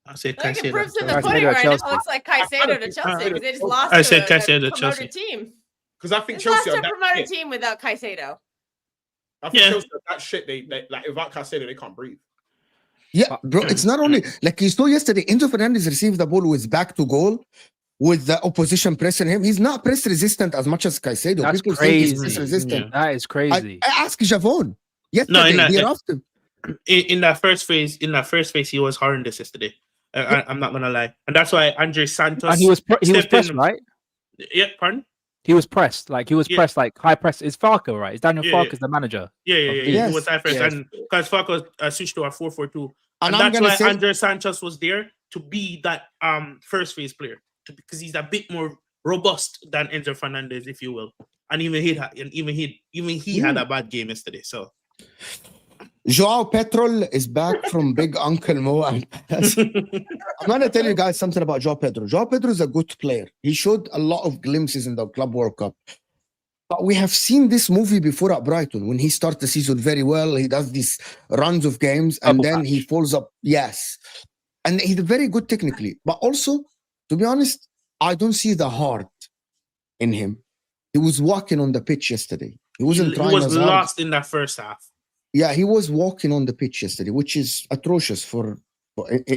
I said I think it Caicedo. proves in the Caicedo pudding at right now. Chelsea. It looks like Caicedo to Chelsea because they just lost I to said a Caicedo to promoted Chelsea. team. Because I think They lost Chelsea to are a that promoted shit. team without Caicedo. I think Yeah. Chelsea are that shit. They like without Caicedo, they can't breathe. Yeah, bro. It's not only like you saw yesterday. Enzo Fernandez received the ball with back to goal, with the opposition pressing him. He's not press resistant as much as Caicedo. That's People think he's crazy. press resistant. That is crazy. I asked Javon yesterday. that- He asked him. In that first phase, he was horrendous yesterday. I'm not gonna lie, and that's why Andre Santos. And he was stepped pressed, in- right? Yeah, pardon. He was pressed. Like he was Yeah. pressed, like high press. It's Farker, right? It's Daniel Yeah, Farker's yeah. the manager. Yeah. Yes, He was high first, yes. and because Falco switched to a 4-4-2, And and I'm that's gonna why say, Andre Sanchez was there to be that first phase player, because he's a bit more robust than Enzo Fernandez, if you will. And even he had a bad game yesterday. So Joao Petrol is back from Big Uncle Mo. And I'm gonna tell you guys something about Joao Pedro. Joao Pedro is a good player. He showed a lot of glimpses in the Club World Cup. But we have seen this movie before at Brighton when he starts the season very well. He does these runs of games and Double then he patch. falls up. Yes. And he's very good technically. But also, to be honest, I don't see the heart in him. He was walking on the pitch yesterday. He wasn't he trying was as hard. lost in that first half. Yeah, he was walking on the pitch yesterday, which is atrocious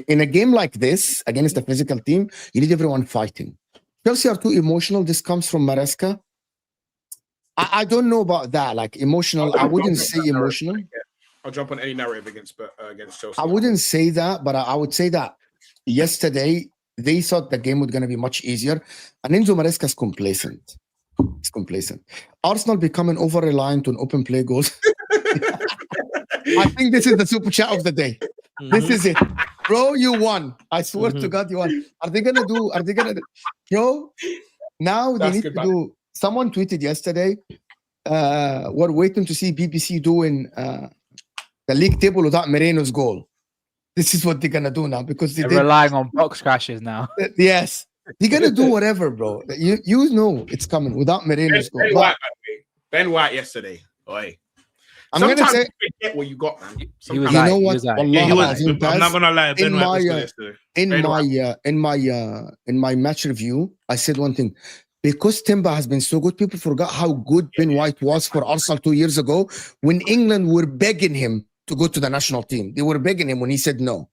in a game like this against a physical team. You need everyone fighting. Chelsea are too emotional. This comes from Maresca. I don't know about that. Like emotional, I wouldn't say emotional. I'll jump on any narrative against Chelsea. I wouldn't say that, but I would say that yesterday they thought the game was going to be much easier. And Enzo Maresca is complacent. He's complacent. Arsenal becoming over-reliant on open play goals. I think this is the super chat of the day. This is it. Bro, you won. I swear to God, you won. Are they gonna do? Bro, now they That's need good to do. Someone tweeted yesterday, we're waiting to see BBC doing the league table without Moreno's goal. This is what they're gonna do now because they They're did. relying on box crashes now. Yes, they're gonna do whatever, bro. You know it's coming without Moreno's goal. Ben But White, by the way. Ben White yesterday. Oi. I'm gonna Sometimes say, you forget what you got, man. He was Sometimes- you like- know he what? was like- Wallah Yeah, he was. Azim, I'm Pazz, not gonna lie. Ben in White was my, good yesterday. in my match review, I said one thing. Because Timber has been so good, people forgot how good Ben White was for Arsenal 2 years ago when England were begging him to go to the national team. They were begging him when he said no.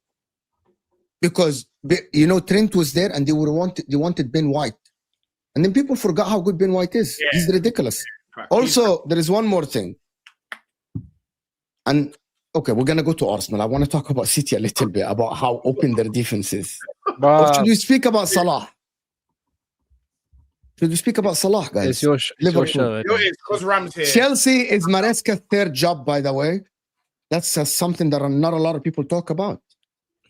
Because Trent was there and they wanted Ben White. And then people forgot how good Ben White is. Yeah. He's ridiculous. He's- Also, there is one more thing. And okay, we're gonna go to Arsenal. I want to talk about City a little bit about how open their defense is. Or But should we speak about Salah? Should we speak about Salah, guys? it's your Liverpool. show. You know what it is? Because Rams here. Chelsea is Maresca's third job, by the way. That's something that not a lot of people talk about.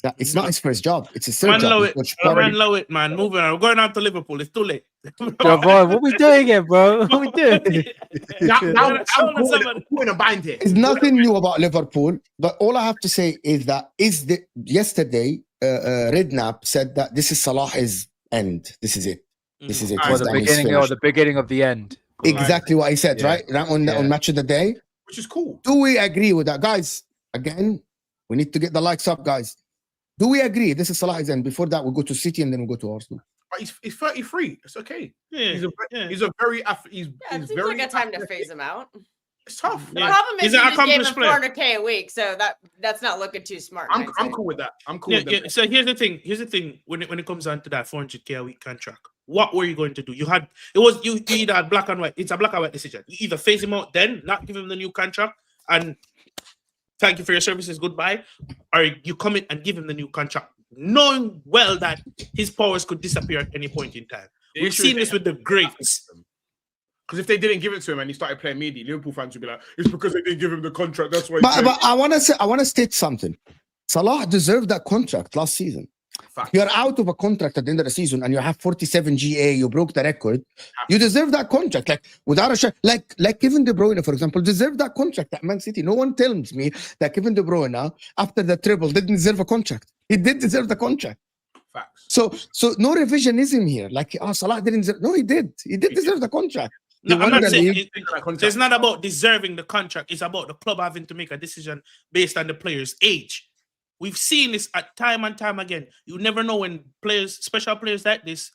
That it's not his first job; it's his third Man, job. low He's it. coach Man, Party. low it, man. Moving on. We're going on to Liverpool. It's too late. Javon, what we doing here, bro? What we doing? Now Yeah, I'm put in a bind here. It's nothing new about Liverpool, but all I have to say is that yesterday Redknapp said that this is Salah's end. This is it. This is it. Or Or He's the done. He's beginning, or finished. the beginning of the end. Exactly what I said, Yeah. right? On Yeah. Match of the Day. Which is cool. Do we agree with that, guys? Again, we need to get the likes up, guys. Do we agree? This is Salah's end. Before that, we go to City and then we go to Arsenal. But he's 33. It's okay. Yeah, He's a yeah. he's a very he's Yeah, it seems very like a time to athletic. phase him out. It's tough. The Yeah. problem is He's you an just gave him accomplished player. 400K a week, so that's not looking too smart. I'm hindsight. cool with that. I'm cool Yeah, with that. yeah. So here's the thing. When it comes down to that 400K a week contract, what were you going to do? You either had black and white. It's a black and white decision. You either phase him out, then not give him the new contract, and thank you for your services, goodbye, or you come in and give him the new contract, knowing well that his powers could disappear at any point in time. The We've issue seen is this with the greats. Because if they didn't give it to him and he started playing media, Liverpool fans would be like, "It's because they didn't give him the contract. That's why." But I want to state something. Salah deserved that contract last season. Facts. You're out of a contract at the end of the season and you have 47 GA, you broke the record. You deserve that contract. Like without a shot, like Kevin De Bruyne, for example, deserved that contract at Man City. No one tells me that Kevin De Bruyne, after the treble, didn't deserve a contract. He did deserve the contract. Facts. So no revisionism here. Like, Salah didn't deserve. No, he did. He did deserve the contract. No, He I'm won not the saying league. it's not about deserving the contract. It's about the club having to make a decision based on the player's age. We've seen this at time and time again. You never know when special players like this,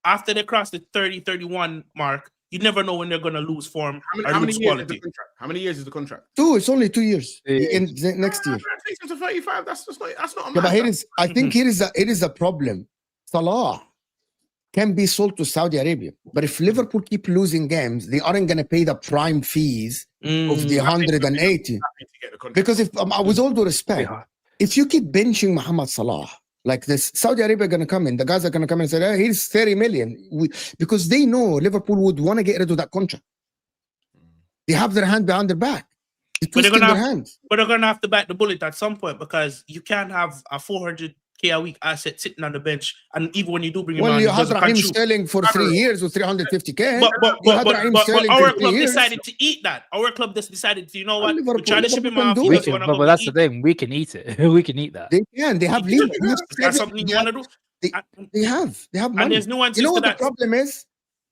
after they cross the 30, 31 mark, you never know when they're going to lose form How or many lose years is the quality. contract? How many years is the contract? It's only 2 years. Yeah. Next year. Takes him to 35. That's not a Yeah, but matter. I think here is a problem. Salah can be sold to Saudi Arabia, but if Liverpool keep losing games, they aren't going to pay the prime fees of the 180. Happy to get the contract. Because if, with all due respect, if you keep benching Mohamed Salah like this, Saudi Arabia going to come in. The guys are going to come in and say, "Hey, here's 30 million," because they know Liverpool would want to get rid of that contract. They have their hand behind their back. They're But they're twisting gonna their have- hands. But they're going to have to bite the bullet at some point because you can't have a 400K a week asset sitting on the bench. And even when you do bring him Well, on, you he had doesn't Raheem contribute. Sterling for 3 years with 350K. But our club decided to eat that. Our club just decided to, you know what? Liverpool- We're trying to ship him Liverpool off. can He do doesn't it. wanna But come that's eat. the thing. We can eat it. We can eat that. They can. They have league. That's something you want to do. They have And money. there's nuances You know to what the that. problem is?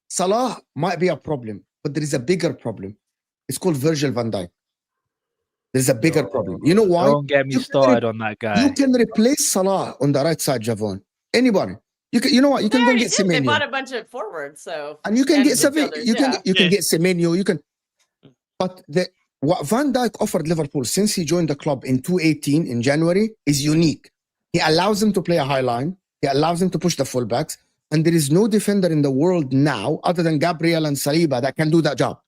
Salah might be a problem, but there is a bigger problem. It's called Virgil van Dijk. There's a bigger problem. You know why? Don't get me You can started on that guy. You can replace Salah on the right side, Javon. Anybody. You know what? You They can go already get did. They bought Semenyo. a bunch of forwards, so And you can and get Semenyo. midfielders, You can Yeah. get Semenyo. You can. But what Van Dijk offered Liverpool since he joined the club in 2018 in January is unique. He allows them to play a high line. He allows them to push the fullbacks. And there is no defender in the world now other than Gabriel and Saliba that can do that job.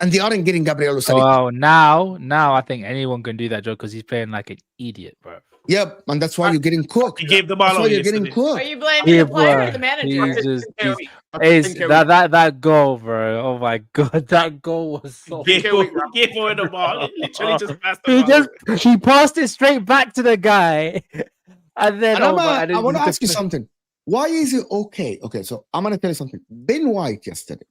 And they aren't getting Gabriel or Saliba. Well, now I think anyone can do that job because he's playing like an idiot, bro. Yep, and that's why you're getting cooked. He gave the ball That's why away you're getting yesterday. are cooked. you blaming the player or the manager? That goal, bro. Oh my god, that goal was so. Gave away the ball. He literally just passed the ball. He passed it straight back to the guy, and then And I then want to he ask you took- something. Why is it okay? Okay, so I'm going to tell you something. Ben White yesterday,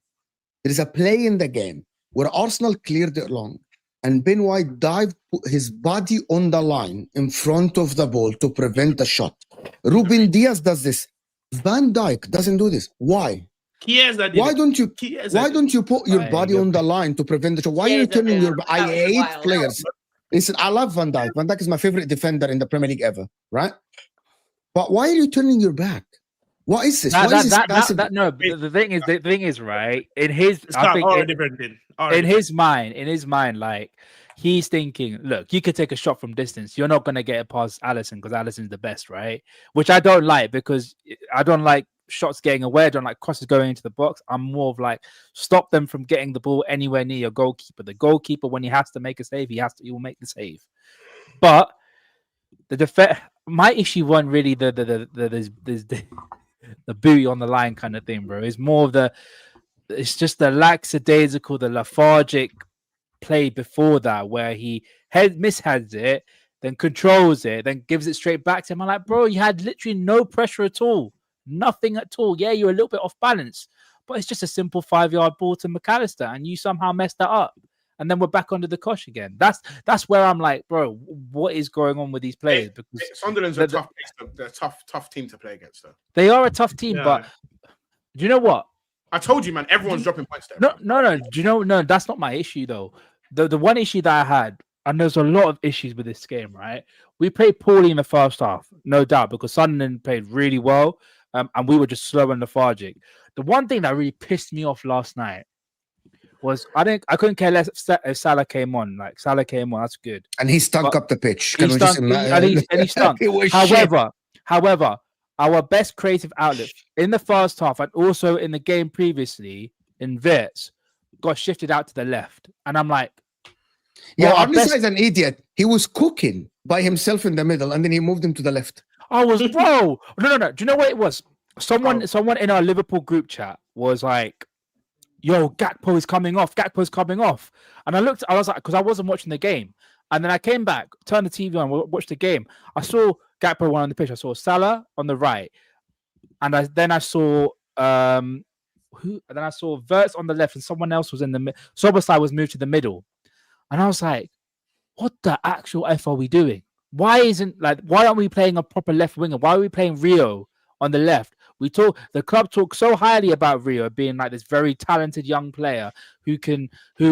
there is a play in the game where Arsenal cleared it long. and Ben White dived, put his body on the line in front of the ball to prevent the shot. Ruben Diaz does this. Van Dijk doesn't do this. Why? Why don't you put your body on the line to prevent the shot? Why are you turning your? I hate players. Listen, I love Van Dijk. Van Dijk is my favorite defender in the Premier League ever, right? But why are you turning your back? What is this? No, the thing is, right? In his, in his mind, like he's thinking, look, you could take a shot from distance. You're not gonna get it past Alisson because Alisson's the best, right? Which I don't like because I don't like shots getting away. I don't like crosses going into the box. I'm more of like stop them from getting the ball anywhere near your goalkeeper. The goalkeeper, when he has to make a save, he will make the save. But the defense, my issue wasn't really the booty on the line kind of thing, bro. It's more of it's just the lackadaisical, the lethargic play before that, where he misheads it, then controls it, then gives it straight back to him. I'm like, bro, you had literally no pressure at all, nothing at all. Yeah, you're a little bit off balance, but it's just a simple 5-yard ball to McAllister, and you somehow messed that up. And then we're back under the cosh again. That's where I'm like, bro, what is going on with these players? Because Sunderland's a tough team to play against, though. They are a tough team, but do you know what? I told you, man, everyone's dropping points there. No. Do you know? No, that's not my issue, though. The one issue that I had, and there's a lot of issues with this game, right? We played poorly in the first half, no doubt, because Sunderland played really well, and we were just slow and lethargic. The one thing that really pissed me off last night was I couldn't care less if Salah came on. Like Salah came on, that's good. And he stunk up the pitch. He stunk. However, our best creative outlet in the first half and also in the game previously in Wirtz got shifted out to the left. And I'm like, yeah, Arne Slot is an idiot. He was cooking by himself in the middle and then he moved him to the left. I was, bro. No. Do you know what it was? Someone in our Liverpool group chat was like, yo, Gakpo is coming off. And I was like, because I wasn't watching the game. And then I came back, turned the TV on, watched the game. I saw Gakpo one on the pitch. I saw Salah on the right. And then I saw Wirtz on the left and someone else was in the middle. Soboslai was moved to the middle. And I was like, what the actual F are we doing? Why aren't we playing a proper left winger? Why are we playing Rio on the left? The club talk so highly about Rio being like this very talented young player who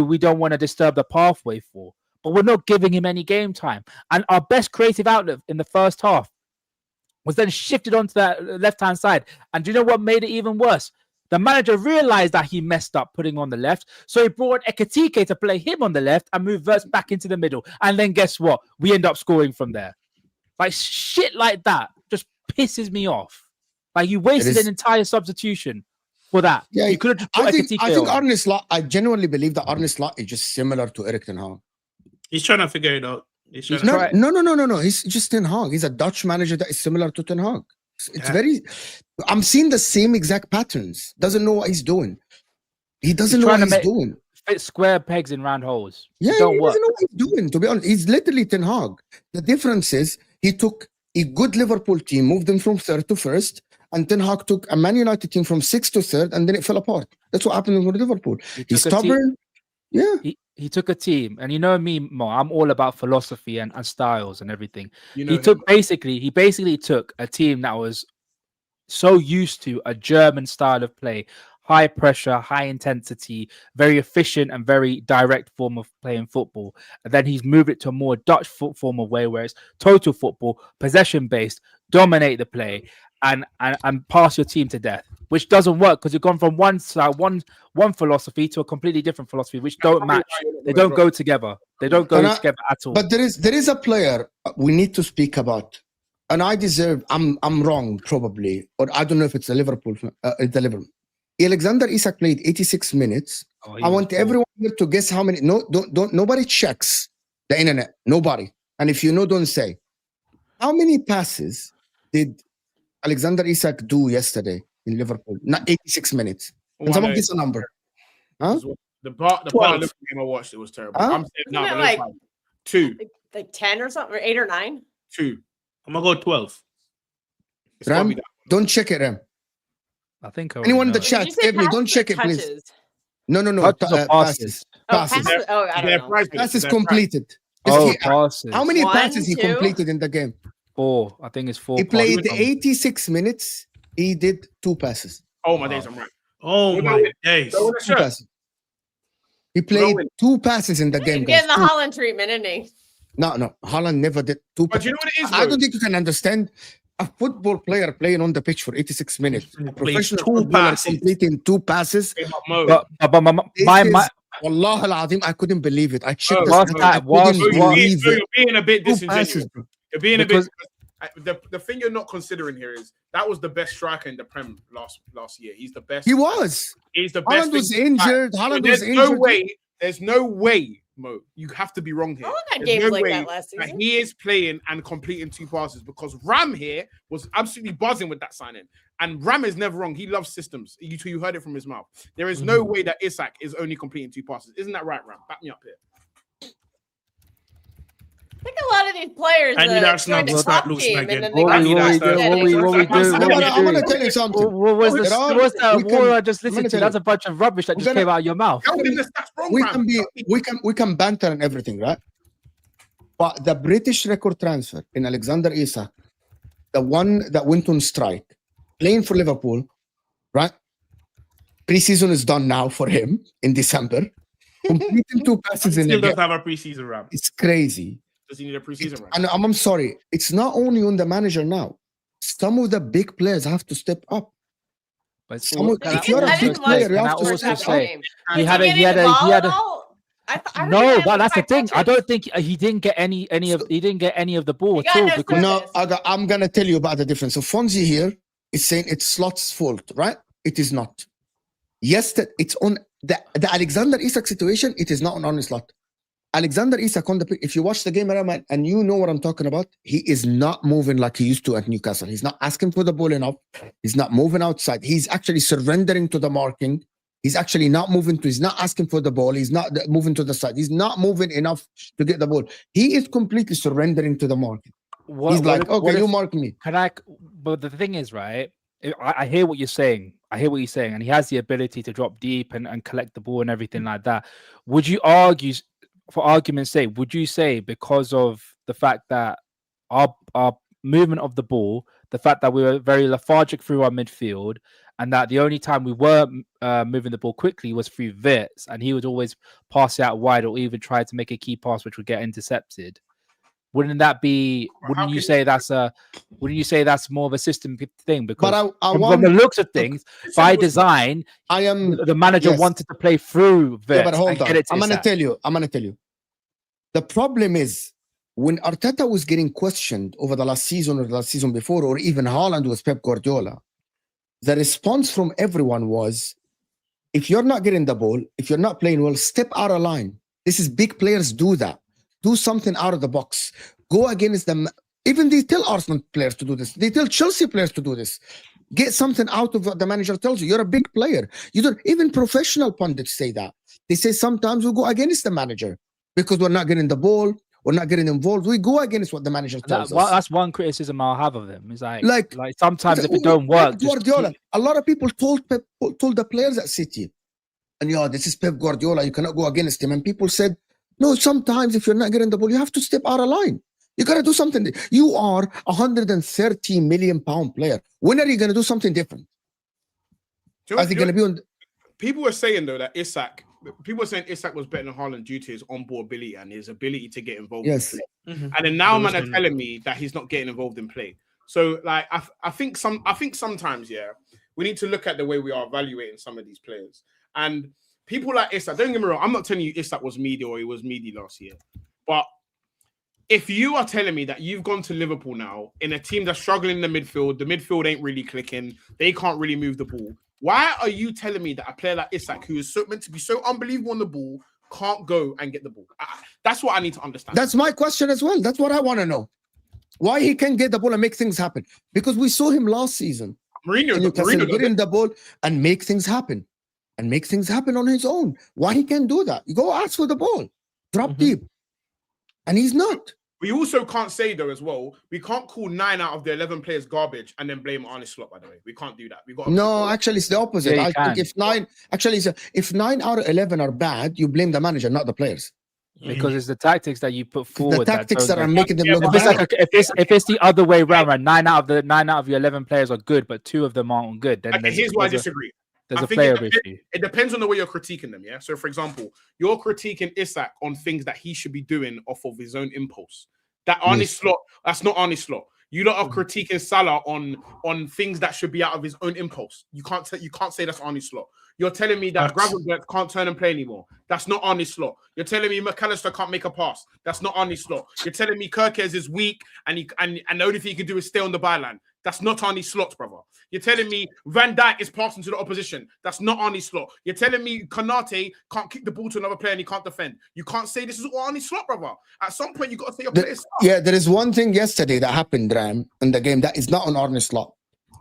we don't want to disturb the pathway for, but we're not giving him any game time. And our best creative outlet in the first half was then shifted onto that left-hand side. And do you know what made it even worse? The manager realized that he messed up putting on the left, so he brought Ekitike to play him on the left and move Wirtz back into the middle. And then guess what? We end up scoring from there. Like shit like that just pisses me off. Like you wasted an entire substitution for that. Yeah, you could have just I think Arne Slot, I genuinely believe that Arne Slot is just similar to Erik ten Hag. He's trying to figure it out. No. He's just Ten Hag. He's a Dutch manager that is similar to Ten Hag. I'm seeing the same exact patterns. Doesn't know what he's doing. He doesn't know what he's doing. Fit square pegs in round holes. Yeah, he doesn't know what he's doing, to be honest. He's literally Ten Hag. The difference is he took a good Liverpool team, moved them from third to first, and Ten Hag took a Man United team from sixth to third, and then it fell apart. That's what happened with Liverpool. He's stubborn. Yeah. He took a team, and you know me, Mo, I'm all about philosophy and styles and everything. He basically took a team that was so used to a German style of play, high pressure, high intensity, very efficient and very direct form of playing football. And then he's moved it to a more Dutch form of way where it's total football, possession based, dominate the play, and pass your team to death, which doesn't work because you've gone from one side, one philosophy to a completely different philosophy, which don't match. They don't go together. They don't go together at all. But there is a player we need to speak about, and I'm wrong probably, or I don't know if it's a Liverpool. Alexander Isak played 86 minutes. I want everyone here to guess how many. No, don't. Nobody checks the internet. Nobody. And if you know, don't say. How many passes did Alexander Isak do yesterday in Liverpool? Not 86 minutes. Can someone guess a number? Huh? The part of Liverpool game I watched, it was terrible. I'm saying now, like 2. Like 10 or something, or 8 or 9? 2. I'm gonna go 12. Ram, don't check it, Ram. I think anyone in the chat, don't check it, please. No. Passes. passes. I don't know. Passes completed. Oh, passes. How many 1, passes he 2? completed in the game? 4. I think it's 4. He played passes. 86 minutes. He did 2 passes. Oh my days, I'm right. Oh We're my going- days. Go with the Two shirt. passes. He played Going. 2 passes in the game. He's guys. getting the 2. Holland treatment, isn't he? No. Haaland never did 2 But passes. you know what it is, I Mo? don't think you can understand a football player playing on the pitch for 86 minutes. A Played professional 2 footballer passes. completing 2 passes. Hey, Mo. But This my is- Wallah al-Azim, I couldn't believe it. I checked the was stats. that- I was- couldn't Mo, believe you're it. being a bit 2 disingenuous. passes, bro. You're being Because- a bit. The thing you're not considering here is that was the best striker in the Prem last year. He's the best. He was. He's the best. Haaland was thing- injured. So Haaland was there's no injured. way. There's no way, Mo. You have to be wrong here. Holland had There's games no like way that last that season. he is playing and completing 2 passes because Ram here was absolutely buzzing with that signing. And Ram is never wrong. He loves systems. You heard it from his mouth. There is no way that Isak is only completing 2 passes. Isn't that right, Ram? Back me up here. I think a lot of these players I need Arsenal join the to start top losing team again. and then they What got we- what we do- steady. what we do- I'm gonna tell you something. What was the Gerard, what's that we war can- I just I'm listened gonna to? tell That's a bunch of rubbish that I'm just gonna- came out of your mouth. How can the stats wrong, We Ram? can we can banter and everything, right? But the British record transfer in Alexander Isak, the one that went on strike, playing for Liverpool, right? Preseason is done now for him in December. Completing 2 passes in Still a game. doesn't have a preseason round. It's crazy. Does he need a preseason run? And I'm sorry, it's not only on the manager now. Some of the big players have to step up. But it's Some all- of- can if I you're a also big say- player, you can I have to also step say up. he had a I no, heard he but that's the had thing. 5 I don't touches. think he didn't get any of he didn't get any of the ball He at got all no because service. I'm gonna tell you about the difference. So Fonzie here is saying it's Slot's fault, right? It is not. Yes, that it's on the Alexander Isak situation. It is not on Arne Slot. Alexander Isak on the pitch. If you watch the game, Rahman, and you know what I'm talking about, he is not moving like he used to at Newcastle. He's not asking for the ball enough. He's not moving outside. He's actually surrendering to the marking. He's actually not moving to. He's not asking for the ball. He's not moving to the side. He's not moving enough to get the ball. He is completely surrendering to the marking. He's like, okay, you mark me. Can I? But the thing is, right? I hear what you're saying. I hear what you're saying, and he has the ability to drop deep and collect the ball and everything like that. Would you argue, for argument's sake, would you say because of the fact that our movement of the ball, the fact that we were very lethargic through our midfield, and that the only time we were moving the ball quickly was through Wirtz, and he would always pass it out wide or even try to make a key pass which would get intercepted? Wouldn't that be? Wouldn't you say that's more of a system thing? Because But I from want. the looks of things, by design, I am. the manager Yes. wanted to play through Wirtz Yeah, but hold and on. get it to I'm gonna Isak. tell you. The problem is when Arteta was getting questioned over the last season or the last season before, or even Haaland with Pep Guardiola, the response from everyone was, if you're not getting the ball, if you're not playing well, step out of line. This is big players do that. Do something out of the box. Go against them. Even they tell Arsenal players to do this. They tell Chelsea players to do this. Get something out of what the manager tells you. You're a big player. You don't. Even professional pundits say that. They say sometimes we go against the manager because we're not getting the ball. We're not getting involved. We go against what the manager tells us. That's one criticism I'll have of him. Is like Like sometimes if it don't work, Pep just Guardiola. keep- A lot of people told the players at City, and this is Pep Guardiola. You cannot go against him. And people said, no. Sometimes if you're not getting the ball, you have to step out of line. You gotta do something. You are £130 million player. When are you gonna do something different? Is he gonna be on? People were saying though that Isak. People were saying Isak was better than Haaland due to his on-board ability and his ability to get involved. Yes. In play. And then now man are telling me that he's not getting involved in play. So like I think sometimes we need to look at the way we are evaluating some of these players. And people like Isak, don't get me wrong, I'm not telling you Isak was media or he was media last year. But if you are telling me that you've gone to Liverpool now in a team that's struggling in the midfield ain't really clicking, they can't really move the ball. Why are you telling me that a player like Isak, who is meant to be so unbelievable on the ball, can't go and get the ball? That's what I need to understand. That's my question as well. That's what I want to know. Why he can get the ball and make things happen? Because we saw him last season. Mourinho get in the ball and make things happen. And make things happen on his own. Why he can't do that? You go ask for the ball. Drop deep. And he's not. We also can't say though as well. We can't call 9 out of the 11 players garbage and then blame Arne Slot. By the way, we can't do that. We got No, actually, it's the opposite. Yeah, you I think can. if 9 out of 11 are bad, you blame the manager, not the players. Because it's the tactics that you put forward. The tactics that are don't- making them look If it's, bad. like if it's the other way around, right? 9 out of your 11 players are good, but 2 of them aren't good. Then Okay, here's why I disagree. There's I a think player it depends- issue. It depends on the way you're critiquing them, yeah? So, for example, you're critiquing Isak on things that he should be doing off of his own impulse. That Arne Slot, that's not Arne Slot. You lot are critiquing Salah on things that should be out of his own impulse. You can't say that's Arne Slot. You're telling me that Gravenberch can't turn and play anymore. That's not Arne Slot. You're telling me McAllister can't make a pass. That's not Arne Slot. You're telling me Kirkes is weak and the only thing he can do is stay on the byline. That's not Arne Slot, brother. You're telling me Van Dijk is passing to the opposition. That's not Arne Slot. You're telling me Konate can't kick the ball to another player and he can't defend. You can't say this is all Arne Slot, brother. At some point, you got to say your players. Yeah, there is one thing yesterday that happened, Ram, in the game that is not on Arne Slot.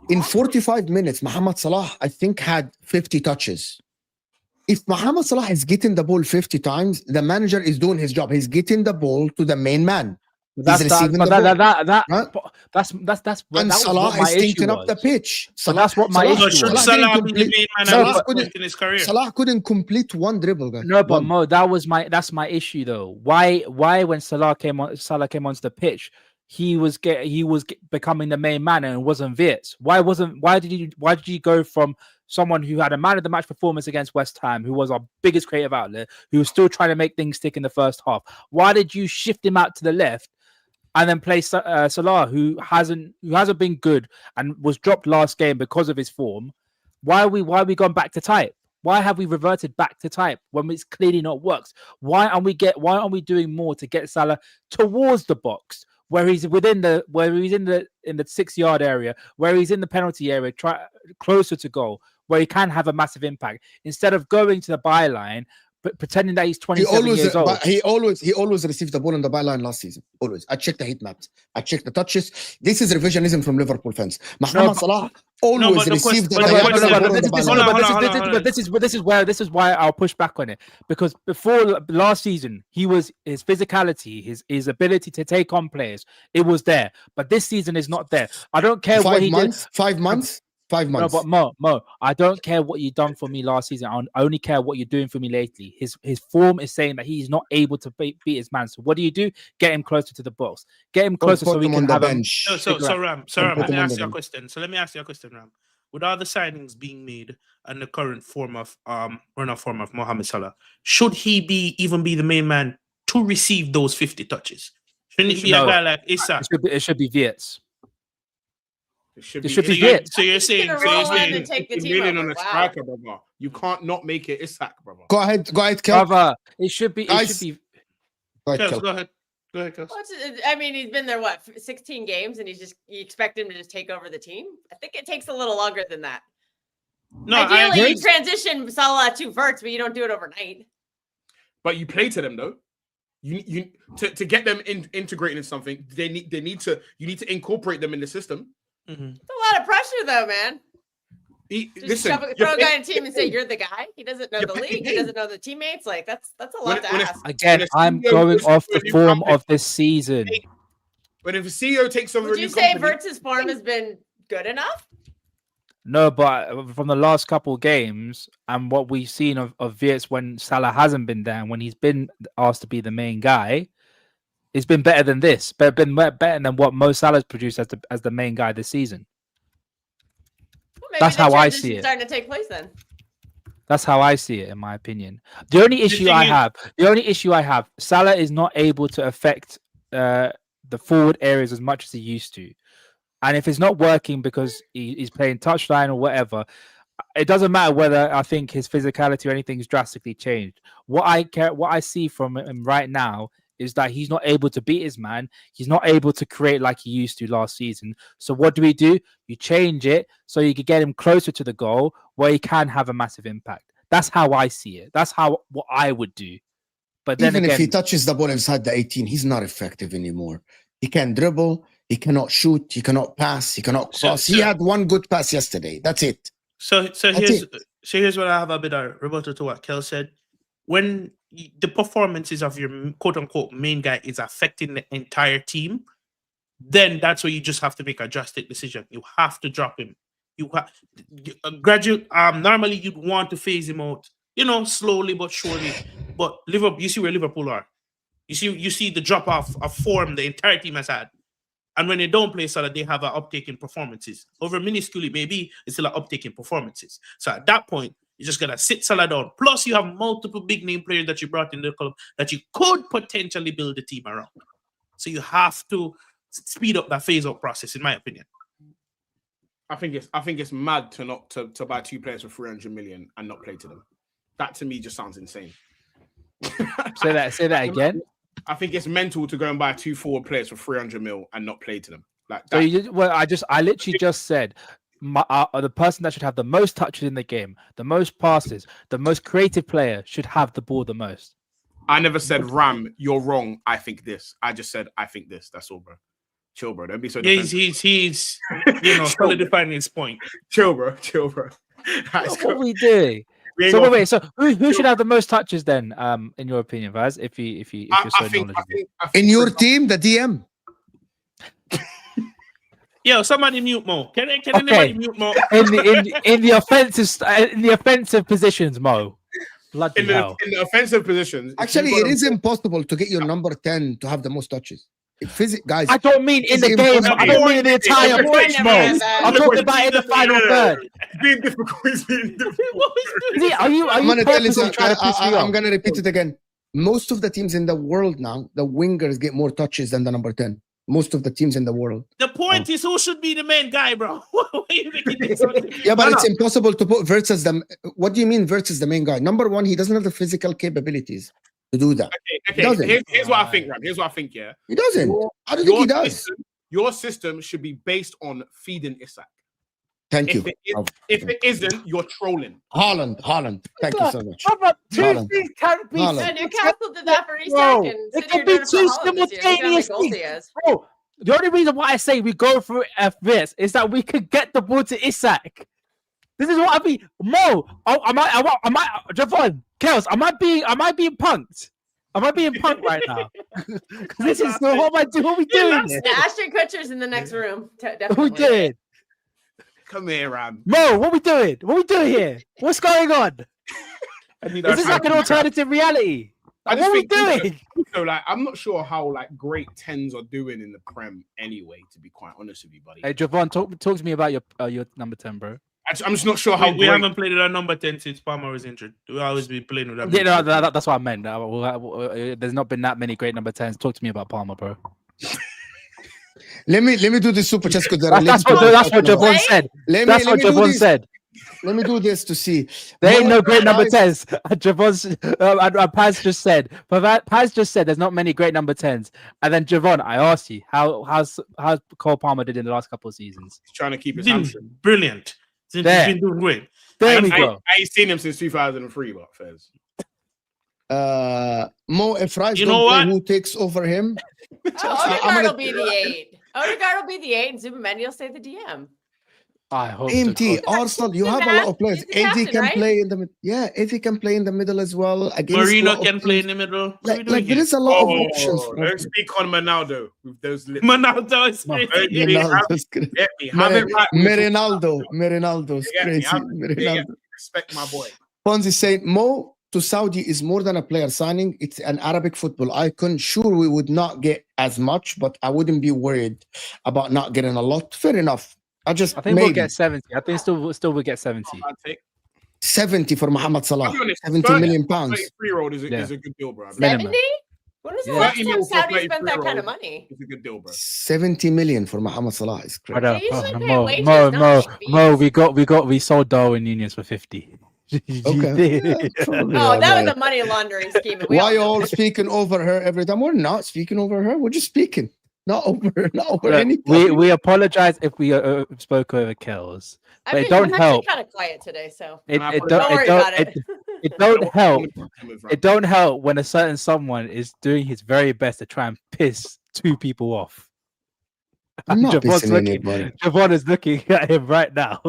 In 45 minutes, Mohamed Salah, I think, had 50 touches. If Mohamed Salah is getting the ball 50 times, the manager is doing his job. He's getting the ball to the main man. That's He's that, receiving but the ball. that's And that was Salah what my is issue thinking up was. the pitch. So that's what my Salah- issue Should was. Salah Salah didn't be the complete- main man Salah at this couldn't- point in his career? Salah couldn't complete one dribble, guys. No, but One. Mo, that's my issue though. Why when Salah came onto the pitch, he was becoming the main man and it wasn't Wirtz. Why did you go from someone who had a man of the match performance against West Ham, who was our biggest creative outlet, who was still trying to make things stick in the first half? Why did you shift him out to the left and then play Salah, who hasn't been good and was dropped last game because of his form? Why are we gone back to type? Why have we reverted back to type when it's clearly not works? Why aren't we doing more to get Salah towards the box, where he's in the 6-yard area, where he's in the penalty area, closer to goal, where he can have a massive impact, instead of going to the byline, but pretending that he's 27 years old. He always received the ball on the byline last season. Always. I checked the heat maps. I checked the touches. This is revisionism from Liverpool fans. Mohamed Salah always received This is why I'll push back on it, because before last season, his physicality, his ability to take on players, it was there, but this season is not there. I don't care what he did. 5 months. 5 months. No, but Mo, I don't care what you done for me last season. I only care what you're doing for me lately. His form is saying that he's not able to beat his man. So what do? Get him closer to the box. Get him closer so we can have him. So Ram, let me ask you a question. Ram. With all the signings being made and the current form of Mohamed Salah, should he even be the main man to receive those 50 touches? Shouldn't it be a guy like Isak? It should be Wirtz. It should be Wirtz. So you're saying and take the team million over. on a Wow. striker, brother. You can't not make it Isak, brother. Go ahead, Kelk. Brother, it should be. Guys. Go ahead, Kels, Kelk. go ahead. Go ahead, Kels. I mean, he's been there 16 games, and you expect him to just take over the team. I think it takes a little longer than that. No, Ideally, you transition Salah to Wirtz, but you don't do it overnight. But you play to them though. You to get them integrated in something. You need to incorporate them in the system. Mm-hmm. It's a lot of pressure, though, man. Just throw a guy in a team and say you're the guy. He doesn't know the league. He doesn't know the teammates. Like that's a lot to ask. Again, I'm going off the form of this season. But if a CEO takes over, would you say Wirtz's form has been good enough? No, but from the last couple of games and what we've seen of Wirtz when Salah hasn't been there, and when he's been asked to be the main guy, it's been better than this. But been better than what Mo Salah's produced as the main guy this season. Well, maybe That's the how I transition's see it. Starting to take place then. That's how I see it, in my opinion. The only issue I have, Salah is not able to affect the forward areas as much as he used to. And if it's not working because he's playing touchline or whatever, it doesn't matter whether I think his physicality or anything's drastically changed. What I see from him right now is that he's not able to beat his man. He's not able to create like he used to last season. So what do? You change it so you can get him closer to the goal where he can have a massive impact. That's how I see it. That's what I would do. But then even again, if he touches the ball inside the 18, he's not effective anymore. He can't dribble. He cannot shoot. He cannot pass. He cannot cross. He had one good pass yesterday. That's it. So here's what I have a bit of rebuttal to what Kel said. When the performances of your quote unquote main guy is affecting the entire team, then that's where you just have to make a drastic decision. You have to drop him. You have graduate. Normally you'd want to phase him out, slowly but surely. But Liverpool, you see where Liverpool are. You see the drop off of form the entire team has had. And when they don't play Salah, they have an uptake in performances. Over minusculely, maybe it's still an uptake in performances. So at that point, you just gotta sit Salah down. Plus, you have multiple big name players that you brought in the club that you could potentially build a team around. So you have to speed up that phase out process, in my opinion. I think it's mad to buy 2 players for 300 million and not play to them. That to me just sounds insane. Say that again. I think it's mental to go and buy 2 forward players for 300 mil and not play to them. Like that. So I literally just said the person that should have the most touches in the game, the most passes, the most creative player should have the ball the most. I never said Ram, you're wrong. I think this. I just said I think this. That's all, bro. Chill, bro. Don't be so. Yeah, he's solidifying his point. Chill, bro. What are we doing? So wait. So who should have the most touches then? In your opinion, Pazz? If you're so knowledgeable. In your team, the DM. Yo, somebody mute Mo. Can anybody mute Mo? in the offensive positions, Mo. Bloody hell. In the offensive positions. Actually, it is impossible to get your number 10 to have the most touches. Guys, I don't mean in the game. I don't mean in the entire pitch, Mo. I'm talking about in the final third. Being difficult. Are you I'm gonna tell you something. trying to piss me off? I'm gonna repeat it again. Most of the teams in the world now, the wingers get more touches than the number 10. Most of the teams in the world. The point is who should be the main guy, bro. Yeah, but it's impossible to put versus them. What do you mean versus the main guy? Number 1, he doesn't have the physical capabilities to do that. Okay. Here's what I think, Ram. Here's what I think, yeah. He doesn't. I don't think he does. Your system should be based on feeding Isak. Thank you. If it isn't, you're trolling. Haaland. Thank you so much. How about two things can't be? Newcastle did that for Isak, and it can be 2 simultaneous things. Bro, the only reason why I say we go through this is that we could get the ball to Isak. This is what I mean. Mo, am I Javon, Kels, am I being punked? Am I being punked right now? This is what am I doing? What are we doing? Ashton Kutcher's in the next room. Definitely. We did. Come here, Ram. Mo, what we doing? What we doing here? What's going on? This is like an alternative reality. What are we doing? I'm not sure how great 10s are doing in the Prem anyway. To be quite honest with you, buddy. Hey, Javon, talk to me about your number 10, bro. I'm just not sure how we haven't played with our number 10 since Palmer was injured. We'll always be playing with that. Yeah, no, that's what I meant. There's not been that many great number 10s. Talk to me about Palmer, bro. Let me do this super chest because that's what Javon said. That's what Javon said. Let me do this to see. There ain't no great number 10s. Javon's Pazz just said. Pazz just said there's not many great number 10s. And then Javon, I asked you how's Cole Palmer did in the last couple of seasons. He's trying to keep his hamstring. Brilliant. He's been doing great. There we go. I ain't seen him since 2003, but Fez. Mo, if Rice who takes over him? Odegaard will be the 8. Odegaard will be the 8, and Zubimendi will stay the DM. I hope. AMT, Arsenal, you have a lot of players. Eddie can play in the middle. Yeah, Eddie can play in the middle as well. Marino can play in the middle. Like there is a lot of options. Don't speak on Ronaldo with those lips. Ronaldo is crazy. Ronaldo's crazy. Respect my boy. Ponzi saying Mo to Saudi is more than a player signing. It's an Arabic football icon. Sure, we would not get as much, but I wouldn't be worried about not getting a lot. Fair enough. I think we'll get 70. I think still we'll get 70. 70 for Mohamed Salah. 70 million pounds. 33-year-old is a good deal, bro. 70? When was the last time Saudi spent that kind of money? It's a good deal, bro. 70 million for Mohamed Salah is crazy. Mo, we sold Darwin Nunez for 50. Okay. That was a money laundering scheme. Why you all speaking over her every time? We're not speaking over her. We're just speaking. Not over anything. We apologize if we spoke over Kells. But it don't help. Kind of quiet today, so it don't help. It don't help when a certain someone is doing his very best to try and piss 2 people off. I'm not Javon's pissing looking. anybody. Javon is looking at him right now.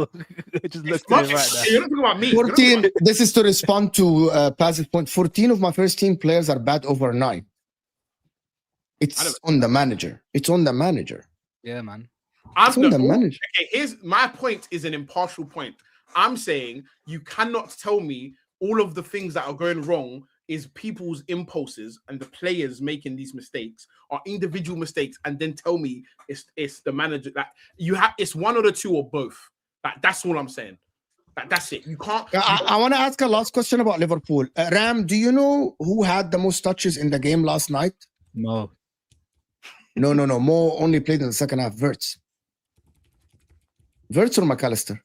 Just look at him right now. You're not talking about me. 14. This is to respond to Pazz's point. 14 of my first team players are bad overnight. It's on the manager. It's on the manager. Yeah, man. It's on the manager. Okay, here's my point. Is an impartial point. I'm saying you cannot tell me all of the things that are going wrong is people's impulses and the players making these mistakes are individual mistakes, and then tell me it's the manager that you have. It's one or the two or both. That's all I'm saying. That's it. You can't. I want to ask a last question about Liverpool. Ram, do you know who had the most touches in the game last night? No. No. Mo only played in the second half. Wirtz or McAllister?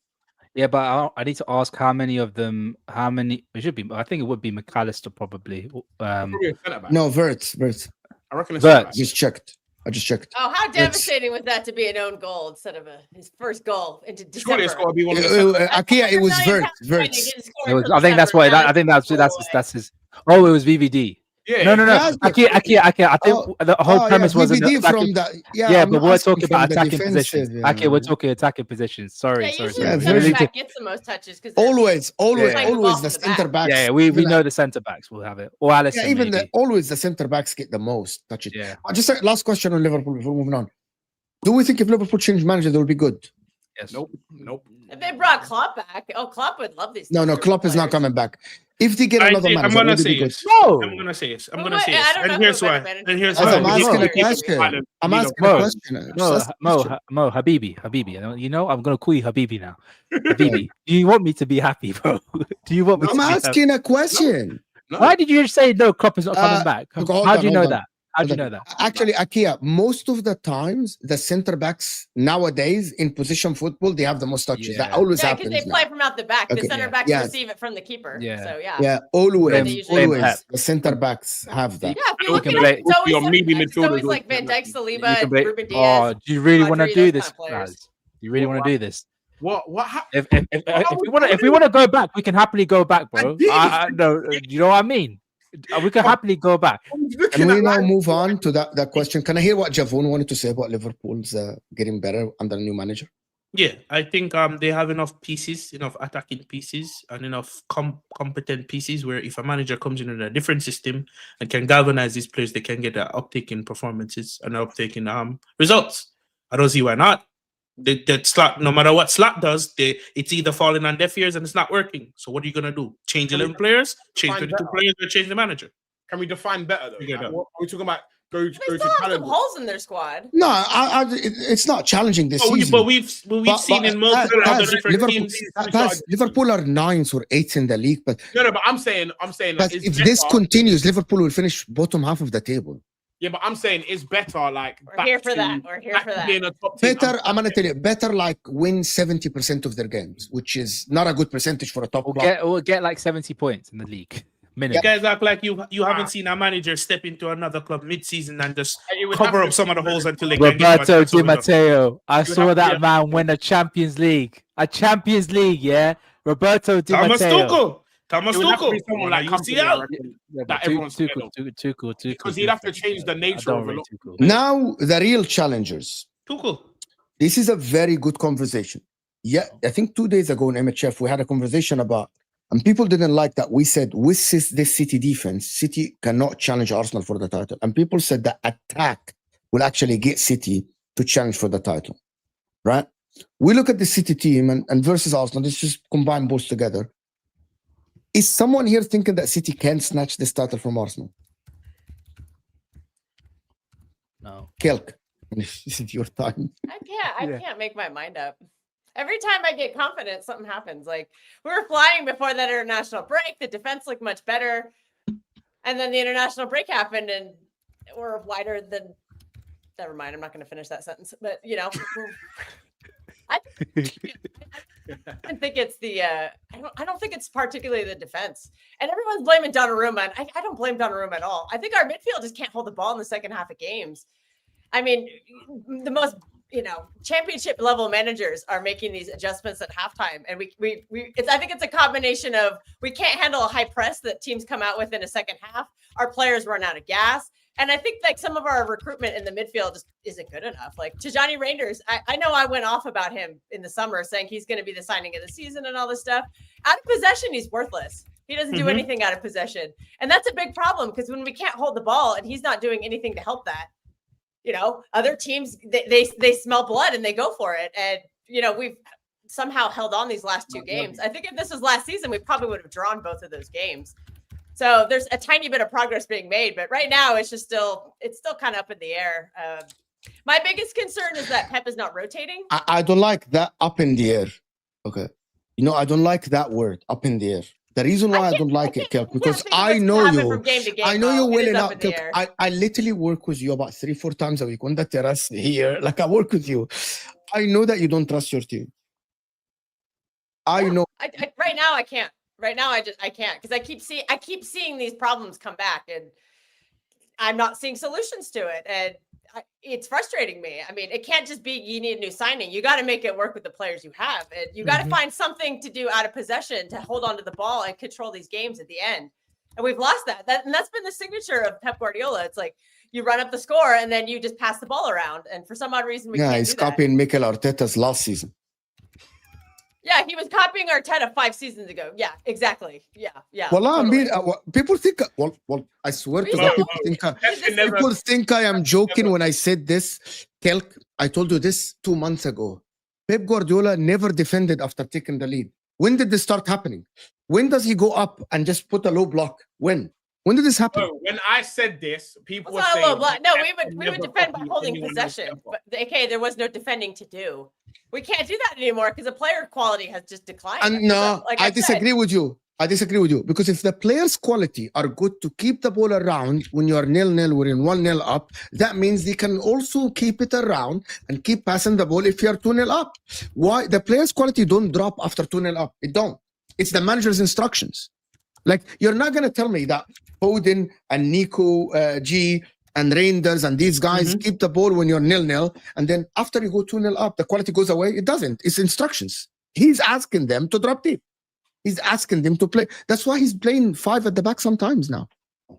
Yeah, but I need to ask how many of them. How many? It should be. I think it would be McAllister probably. No, Wirtz. I reckon it's I just checked. Oh, how devastating was that to be an own goal instead of his first goal into December? It's got to be one of Akia, it was Wirtz. I think that's what. I think that's his. Oh, it was VVD. Yeah. No. Akia. I think the whole premise was but we're talking about attacking positions. Okay, we're talking attacking positions. Sorry. Center back gets the most touches because always the center backs. Yeah, we know the center backs will have it. Or Alisson. Yeah, even always the center backs get the most touches. Yeah. Just a last question on Liverpool before moving on. Do we think if Liverpool change manager, they will be good? Yes. Nope. If they brought Klopp back, Klopp would love these. No, Klopp is not coming back. If they get another manager, I'm gonna say yes. No. I'm gonna say yes. And here's why. I'm asking a question. Mo, Habibi. You know, I'm gonna call you Habibi now. Habibi, do you want me to be happy, bro? Do you want me? I'm asking a question. No. Why did you say no? Klopp is not coming back. How do you know that? How do you know that? Actually, Akia, most of the times the center backs nowadays in position football, they have the most touches. That always happens. Because they play from out the back. The center backs receive it from the keeper. Yeah. So yeah, always the center backs have that. Yeah, if you look at it, it's always like Van Dijk, Saliba, Ruben Diaz. Oh, do you really want to do this, Pazz? Do you really want to do this? What happened? If we want to go back, we can happily go back, bro. No, you know what I mean? We can happily go back. Can we now move on to that question? Can I hear what Javon wanted to say about Liverpool's getting better under a new manager? Yeah, I think they have enough pieces, enough attacking pieces, and enough competent pieces where if a manager comes in a different system and can galvanize these players, they can get an uptake in performances and an uptake in results. I don't see why not. That Slot, no matter what Slot does, it's either falling on deaf ears and it's not working. So what are you gonna do? Change 11 players, change 22 players, or change the manager? Can we define better though? Like, what are we talking about? Go They to still have some talent. holes in their squad. No, it's not challenging this season. But we've seen in multiple other different teams. Liverpool are 9th or 8th in the league, but but I'm saying like, if this continues, Liverpool will finish bottom half of the table. Yeah, but I'm saying it's better. Like we're here for that. We're here for that. Better, I'm gonna tell you, better like win 70% of their games, which is not a good percentage for a top club. We'll get like 70 points in the league. Minimum. You guys act like you haven't seen a manager step into another club mid-season and just cover up some of the holes until they Roberto Di Matteo. I saw that man win a Champions League. Yeah. Roberto Di Matteo. Thomas Tuchel. Someone like everyone's Tuchel. Because he'd have to change the nature of it. Now the real challengers. Tuchel. This is a very good conversation. Yeah, I think 2 days ago in MHF we had a conversation about, and people didn't like that. We said with this City defense, City cannot challenge Arsenal for the title, and people said that attack will actually get City to challenge for the title. Right? We look at the City team and versus Arsenal. Let's just combine both together. Is someone here thinking that City can snatch this title from Arsenal? No. Kelk, this is your time. I can't make my mind up. Every time I get confident, something happens. Like we were flying before that international break. The defense looked much better. And then the international break happened and we're wider than... Never mind. I'm not going to finish that sentence. But, you know... I think it's the I don't think it's particularly the defense, and everyone's blaming Donnarumma. And I don't blame Donnarumma at all. I think our midfield just can't hold the ball in the second half of games. I mean, the most championship level managers are making these adjustments at halftime, and I think it's a combination of we can't handle a high press that teams come out with in a second half. Our players run out of gas. And I think like some of our recruitment in the midfield just isn't good enough. Like Tijani Reinders, I know I went off about him in the summer saying he's going to be the signing of the season and all this stuff. Out of possession, he's worthless. He doesn't do anything out of possession. And that's a big problem because when we can't hold the ball and he's not doing anything to help that, you know, other teams, they smell blood and they go for it. And, you know, we've somehow held on these last 2 games. I think if this was last season, we probably would have drawn both of those games. So there's a tiny bit of progress being made, but right now it's still kind of up in the air. My biggest concern is that Pep is not rotating. I don't like that up in the air. Okay. You know, I don't like that word, up in the air. The reason why I don't like it, Kelk, because I know you. I know you're willing out, Kelk. I literally work with you about 3-4 times a week on the terrace here. Like I work with you. I know that you don't trust your team. I know. Right now I can't. Right now, I can't because I keep seeing these problems come back, and I'm not seeing solutions to it, and it's frustrating me. I mean, it can't just be you need a new signing. You got to make it work with the players you have, and you got to find something to do out of possession to hold on to the ball and control these games at the end. And we've lost that. And that's been the signature of Pep Guardiola. It's like you run up the score and then you just pass the ball around, and for some odd reason we can't he's do that. copying Mikel Arteta's last season. Yeah, he was copying Arteta 5 seasons ago. Yeah, exactly. Yeah. Well, totally. I mean, people think. Well, I swear to God, people think I am joking when I said this. Kelk, I told you this 2 months ago. Pep Guardiola never defended after taking the lead. When did this start happening? When does he go up and just put a low block? When did this happen? Oh, when I said this, people were saying, saying, no, we would defend by holding possession. But okay, there was no defending to do. We can't do that anymore because the player quality has just declined. And no, I disagree with you. I disagree with you because if the players' quality are good to keep the ball around when you are 0-0, we're in 1-0 up, that means they can also keep it around and keep passing the ball if you are 2-0 up. Why? The players' quality don't drop after 2-0 up. It don't. It's the manager's instructions. Like, you're not going to tell me that Foden and Nico G and Reinders and these guys keep the ball when you're 0-0, and then after you go 2-0 up, the quality goes away. It doesn't. It's instructions. He's asking them to drop deep. He's asking them to play. That's why he's playing 5 at the back sometimes now.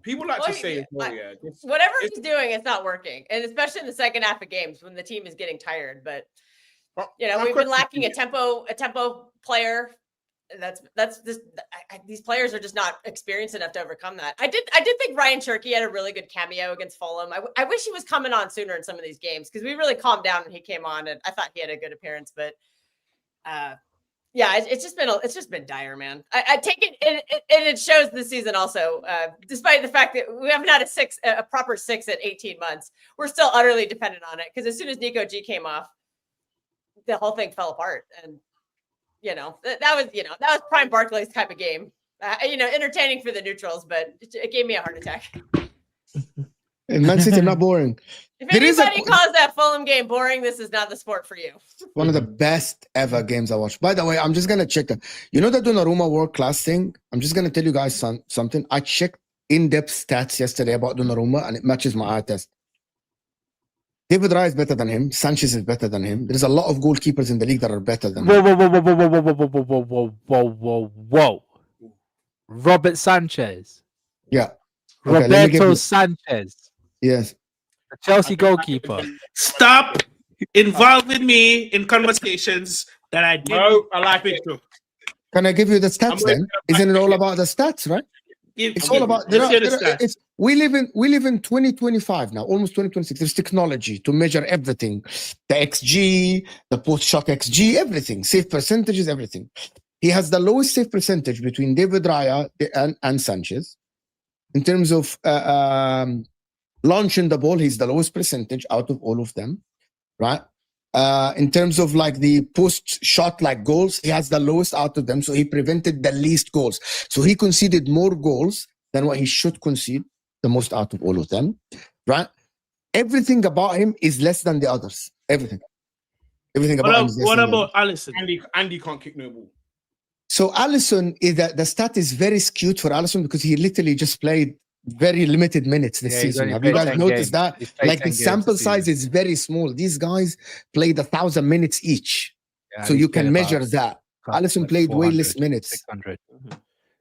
People like to say, whatever he's doing, it's not working, and especially in the second half of games when the team is getting tired. But you know, we've been lacking a tempo player. That's just these players are just not experienced enough to overcome that. I did think Ryan Cherky had a really good cameo against Fulham. I wish he was coming on sooner in some of these games because we really calmed down when he came on, and I thought he had a good appearance. But yeah, it's just been dire, man. I take it, and it shows this season also. Despite the fact that we haven't had a proper 6 at 18 months, we're still utterly dependent on it because as soon as Nico G came off, the whole thing fell apart. And you know, that was prime Barclays type of game. Entertaining for the neutrals, but it gave me a heart attack. And Man City not boring. If anybody calls that Fulham game boring, this is not the sport for you. One of the best ever games I watched. By the way, I'm just going to check that. You know the Donnarumma world class thing? I'm just going to tell you guys something. I checked in-depth stats yesterday about Donnarumma, and it matches my eye test. David Raya is better than him. Sanchez is better than him. There's a lot of goalkeepers in the league that are better than him. Whoa. Robert Sanchez. Yeah. Okay, Roberto Sanchez. Yes. The Chelsea goalkeeper. Stop involving me in conversations that I didn't like it to. Can I give you the stats then? Isn't it all about the stats, right? It's all about we live in 2025 now, almost 2026. There's technology to measure everything, the XG, the post-shot XG, everything, save percentages, everything. He has the lowest save percentage between David Raya and Sanchez. In terms of launching the ball, he's the lowest percentage out of all of them, right? In terms of like the post-shot like goals, he has the lowest out of them, so he prevented the least goals. So he conceded more goals than what he should concede, the most out of all of them, right? Everything about him is less than the others. Everything about him is less what than about Alisson? Andy can't kick no ball. So Alisson, the stat is very skewed for Alisson because he literally just played very limited minutes this season. Have you guys noticed that? Like the sample size is very small. These guys played 1,000 minutes each. Yeah, so you can measure that. Alisson played way less minutes. 600.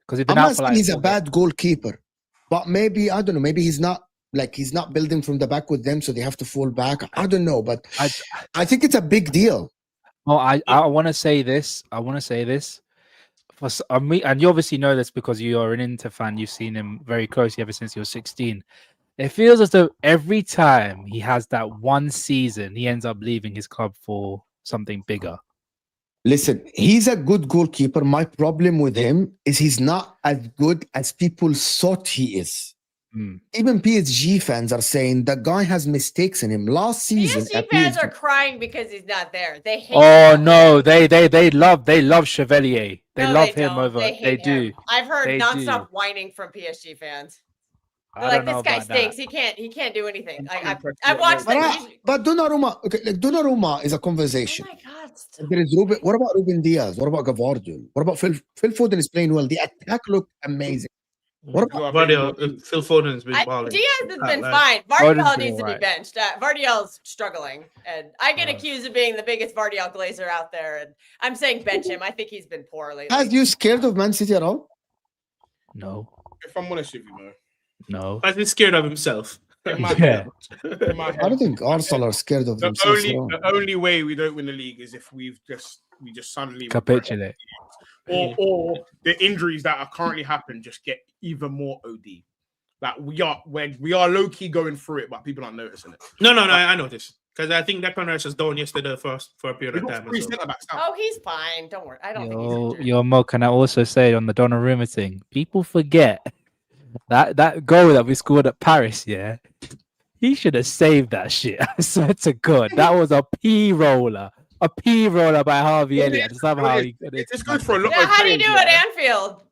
Because I'm not saying he's a bad goalkeeper, but maybe, I don't know, maybe he's not Like he's not building from the back with them, so they have to fall back. I don't know, but I think it's a big deal. Oh, I want to say this. For me, and you obviously know this because you are an Inter fan. You've seen him very closely ever since he was 16. It feels as though every time he has that one season, he ends up leaving his club for something bigger. Listen, he's a good goalkeeper. My problem with him is he's not as good as people thought he is. Even PSG fans are saying the guy has mistakes in him. Last season, PSG fans are crying because he's not there. They hate Oh him. no, they love Chevalier. They love him don't. over. They do. I've heard They nonstop do. whining from PSG fans. They're I like, don't know this guy about stinks. that. He can't do anything. Like I've watched But Donnarumma, okay, like Donnarumma is a Oh conversation. my god. There is Ruben. What about Ruben Diaz? What about Gavardo? What about Phil Foden is playing well. The attack looked amazing. What about Phil Foden's been balling. Diaz has been Like, fine. Foden's Vardiol been needs to be alright. benched. Vardiol's struggling, and I get accused of being the biggest Vardiol glazer out there. And I'm saying bench him. I think he's been poor lately. Has you scared of Man City at all? No, If I'm honest with you, man. no. But he's scared of himself. In my Yeah. head, in my I head, don't think Arsenal are scared of the themselves. the only way we don't win the league is if we just suddenly Capitulate. or the injuries that are currently happening just get even more OD. Like we are low key going through it, but people aren't noticing it. No, I noticed. Because I think Declan Rice was down yesterday for a period We of got time. 3 So. centre backs now. Oh, he's fine. Don't worry. I don't think he's injured. Yo, Mo, can I also say on the Donnarumma thing? People forget that goal that we scored at Paris. Yeah, he should have saved that shit. I swear to God, that was a P roller by Harvey Elliott. And somehow This goes for a lot Yeah, of how do you players, do at yeah. Anfield?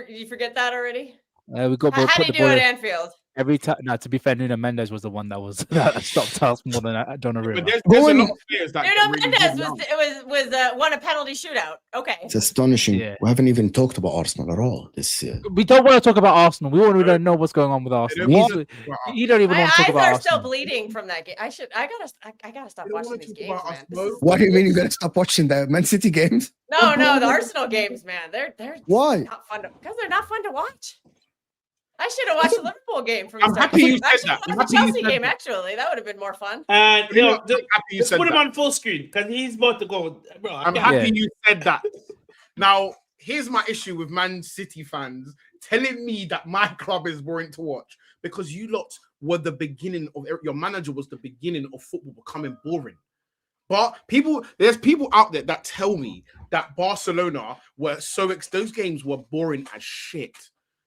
You forget that already? we got How put do you the do ball at in. Anfield? Every time. No, to be fair, Nuno Mendes was the one that stopped us more than But Donnarumma. there's a Going- lot of players that Nuno get really Mendes good now. was won a penalty shootout. Okay. It's astonishing. Yeah. We haven't even talked about Arsenal at all this year. We don't want to talk about Arsenal. We don't know what's going on with Arsenal. don't He's- want to- You don't even My want to talk eyes about are Arsenal. still bleeding from that game. I gotta stop You don't watching wanna these talk games, about man. us, This Mo? is- What do you mean you're gonna stop watching the Man City games? No, the Arsenal games, man. They're Why? not fun because they're not fun to watch. I should have watched the Liverpool game from I'm the start. happy you I said should that. have I'm watched the happy you Chelsea said game, that. actually. That would have been more fun. And I'm happy you just said put him that. on full screen because he's about to go. Bro, I I'm can't- happy you said that. Now, here's my issue with Man City fans telling me that my club is boring to watch because you lot were the beginning of your manager was the beginning of football becoming boring. But there's people out there that tell me that Barcelona were those games were boring as shit.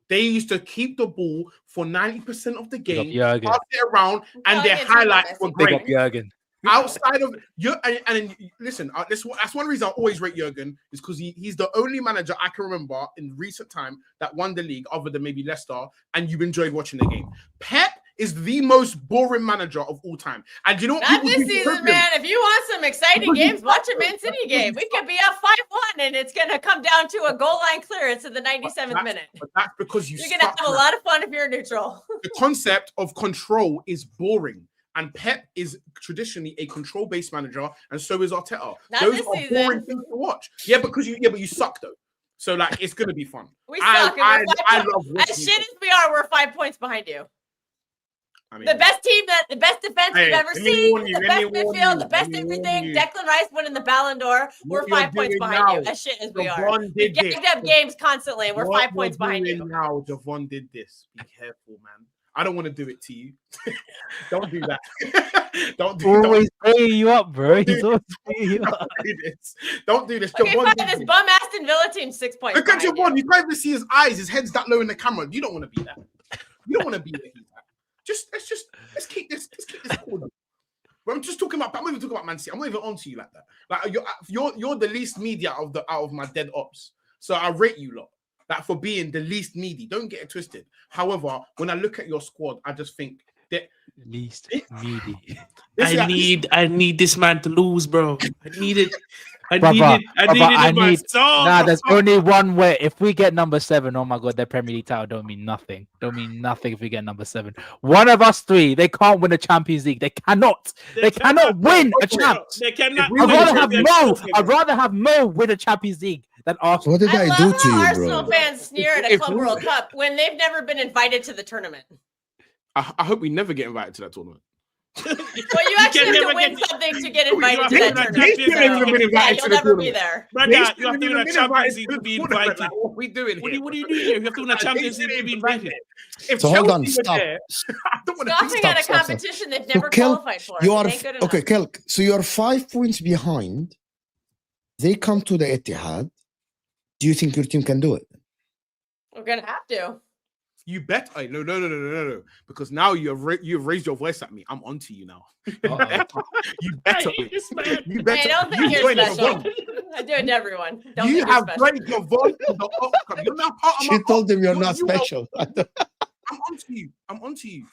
They used to keep the ball for 90% of the game, Jurgen. pass it around, and their Jurgen's highlights were Big great. up Jurgen. Outside of you, and listen, that's one reason I always rate Jurgen is because he's the only manager I can remember in recent time that won the league, other than maybe Leicester, and you've enjoyed watching the game. Pep is the most boring manager of all time, and you know what? Not people this do season, for man. If you want some exciting Because you games, watch a suck, Man City because game. you We could be up 5-1, and it's going to come down to a goal line clearance in the 97th minute. But that's because You're going to have suck, a man. lot of fun if you're neutral. The concept of control is boring. And Pep is traditionally a control-based manager, and so is Arteta. Not Those this are season. boring things to watch. Yeah, but you suck though. So like, it's gonna be fun. We suck. I And we're 5 love points. As watching shit as we are, we're 5 points behind you. I mean, The best team, the best defense Hey, we've ever let me seen, warn you, the let best me warn midfield, you, the best let me warn everything. you. Declan Rice winning the Ballon d'Or. We're What you're 5 points doing behind you, now, as shit as we are. Javon We're did getting this. up games constantly, and we're What 5 points you're behind doing you. Now, Javon did this. Be careful, man. I don't want to do it to you. Don't do that. don't Always paying you up, bro. Don't do He's always paying you up. do this. Don't do this. Okay, Javon fine. did This this. bum Aston Villa team 6 points. Look at behind Javon. You can't even see his eyes. His head's that low in the camera. You don't want to be that. You don't want to be where he's at. Let's keep this cool. But I'm not even talking about Man City. I'm not even on to you like that. Like you're the least media out of my dead ops. So I rate you lot. Like for being the least needy. Don't get it twisted. However, when I look at your squad, I just think that Least needy. I need this man to lose, bro. I need it. I Brother, need it. I brother, need it in my soul. Nah, there's only one way. If we get number 7, oh my God, their Premier League title don't mean nothing. Don't mean nothing if we get number 7. One of us three, they can't win a Champions League. They cannot. They cannot win a champs. They cannot. I'd rather have Mo win a Champions League than Arsenal. What did I, love do to how you, Arsenal bro? fans sneer at a If Club we- World Cup when they've never been invited to the tournament. I hope we never get invited to that tournament. Well, you actually have to win something to get invited to that tournament. You'll never be there. Brother, you have to win a Champions League to be invited. What are we doing here? What are you doing here? You have to win a Champions League to be invited. So hold on, stop. Scoffing at a competition they've never qualified for. You are okay, Kelk. So you are 5 points behind. They come to the Etihad. Do you think your team can do it? We're gonna have to. You bet. No. Because now you've raised your voice at me. I'm onto you now. You better. You better. Hey, I don't think you're special. I do it to everyone. You have raised your voice to the outcome. You're not part of my. She told him you're not special. I'm onto you.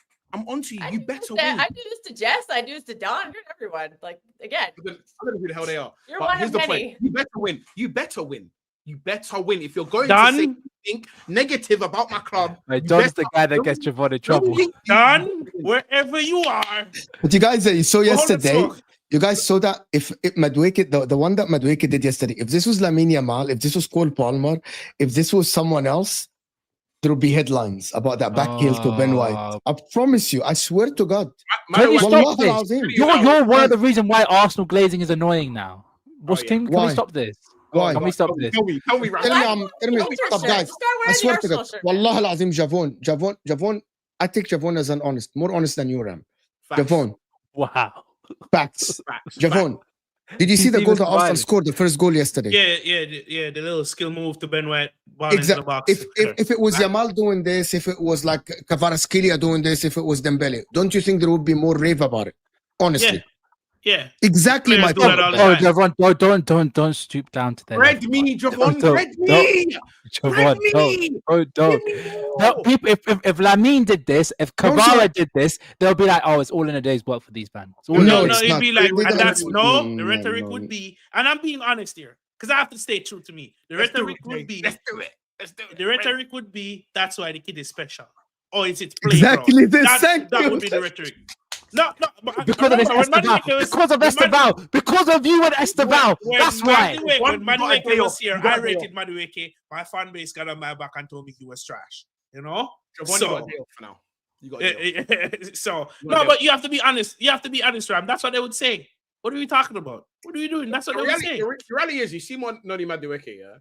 You better win. I do this to Jess. I do this to Don. I do it to everyone. Like, again. I don't know who the hell they are. You're one of many. You better win. You better win. If you're going Don? to say anything negative about my club, Don's the guy that gets Javon in trouble. Don, wherever you are. But you guys saw yesterday. You guys saw that if Madueke, the one that Madueke did yesterday, if this was Lamine Yamal, if this was Cole Palmer, if this was someone else, there would be headlines about that back heel to Ben White. I promise you. I swear to God. Can you stop this? You're one of the reasons why Arsenal glazing is annoying now. Can we stop this? Why? Can we stop this? Tell me. Tell me, stop, guys. I swear to God. Wallah al-Azim, Javon. I take Javon as an more honest than you, Ram. Javon. Wow. Facts. Javon. Did you see the goal that Arsenal scored, the first goal yesterday? Yeah. The little skill move to Ben White. Into the box. If it was Yamal doing this, if it was like Kvaratskhelia doing this, if it was Dembele, don't you think there would be more rave about it? Honestly. Yeah. Exactly my point. Javon, don't stoop down to that. Red me, Javon. Red me. Javon, don't. No, people, if Lamine did this, if Kvara did this, they'll be like, "Oh, it's all in a day's work for these bands." No, it'd be like, and that's the rhetoric would be, and I'm being honest here because I have to stay true to me. The rhetoric would be, let's do it. The rhetoric would be, that's why the kid is special. Oh, it's exactly this. That would be the rhetoric. No, because of Esteval. Because of you and Esteval. That's why. When Madueke was here, I rated Madueke. My fan base got on my back and told me he was trash. You know? So, you got a deal for now. You got a deal. So, no, but you have to be honest. You have to be honest, Ram. That's what they would say. What are we talking about? What are we doing? That's what they would say. The reality is, you see Noni Madueke, yeah?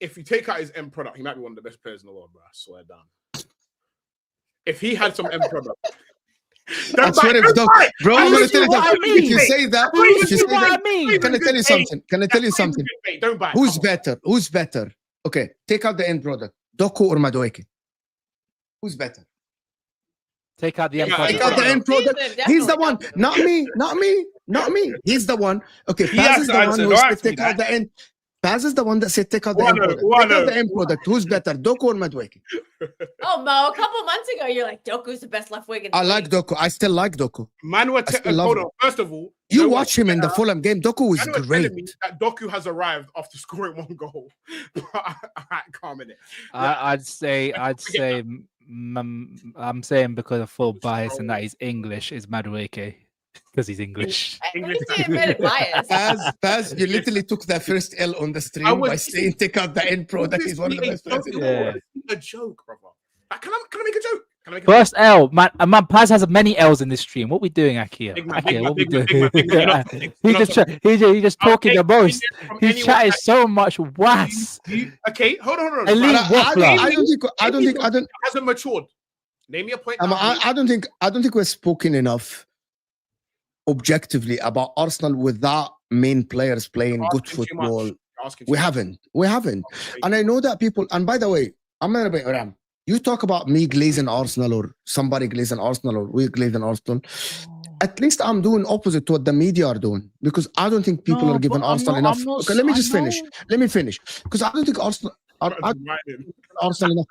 If you take out his end product, he might be one of the best players in the world, bro. I swear down. If he had some end product. I swear it's dog. Bro, I'm gonna tell you that. If you say that, can I tell you something? Can I tell you something? Don't buy. Who's better? Okay, take out the end product. Doku or Madueke? Who's better? Take out the end product. Take out the end product. He's the one. Not me. He's the one. Okay, Pazz is the one who said take out the end. Pazz is the one that said take out the end product. Take out the end product. Who's better, Doku or Madueke? Oh, Mo, a couple months ago, you're like, Doku's the best left wing. I like Doku. I still like Doku. Hold on. First of all, you watch him in the Fulham game. Doku was great. That Doku has arrived after scoring one goal. I can't minute. I'd say I'm saying because of full bias and that he's English is Madueke. Because he's English. Pazz, you literally took that first L on the stream by saying take out the end product. He's one of the best players in the world. A joke, brother. Can I make a joke? First L, man. Pazz has many L's in this stream. What we doing, Akia? What we doing? He's just talking the most. He's chatting so much was. Okay, hold on. I don't think hasn't matured. Name me a point. I don't think we're spoken enough objectively about Arsenal without main players playing good football. We haven't. And I know that people, and by the way, I'm going to be Ram. You talk about me glazing Arsenal or somebody glazing Arsenal or we glazing Arsenal. At least I'm doing opposite to what the media are doing because I don't think people are giving Arsenal enough. Okay, let me just finish. Let me finish because I don't think Arsenal enough.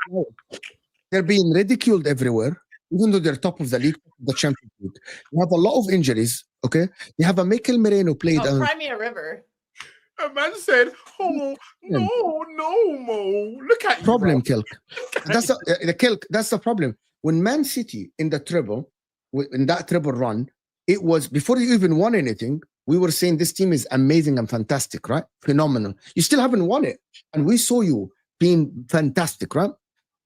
They're being ridiculed everywhere. Even though they're top of the league, the Champions League. You have a lot of injuries, okay? You have a Mikel Merino played. Crimea River. A man said, "Oh no, Mo! Look at problem, Kelk. That's the Kelk. That's the problem. When Man City in the treble, in that treble run, it was before you even won anything. We were saying this team is amazing and fantastic, right? Phenomenal. You still haven't won it, and we saw you being fantastic, right?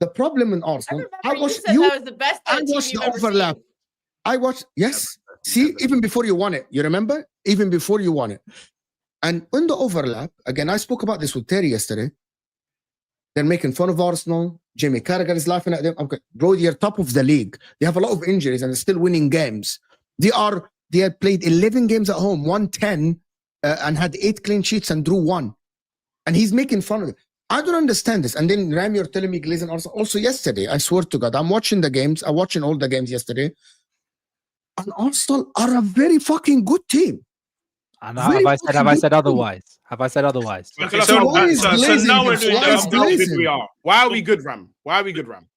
The problem in I Arsenal, remember you said that was the best I team watched you've the ever overlap. seen. I watched, yes. See, even before you won it, you remember? Even before you won it. And in the overlap, again, I spoke about this with Terry yesterday. They're making fun of Arsenal. Jamie Carragher is laughing at them. Okay, bro, they're top of the league. They have a lot of injuries and they're still winning games. They had played 11 games at home, won 10, and had 8 clean sheets and drew 1. And he's making fun of it. I don't understand this. And then Ram, you're telling me Glazing Arsenal. Also yesterday, I swear to God, I'm watching the games. I'm watching all the games yesterday. And Arsenal are a very fucking good team. And have I said otherwise? Have I said otherwise? Okay, So so now we're doing how good the we are. Why are we good, Ram? Why are we good, Ram?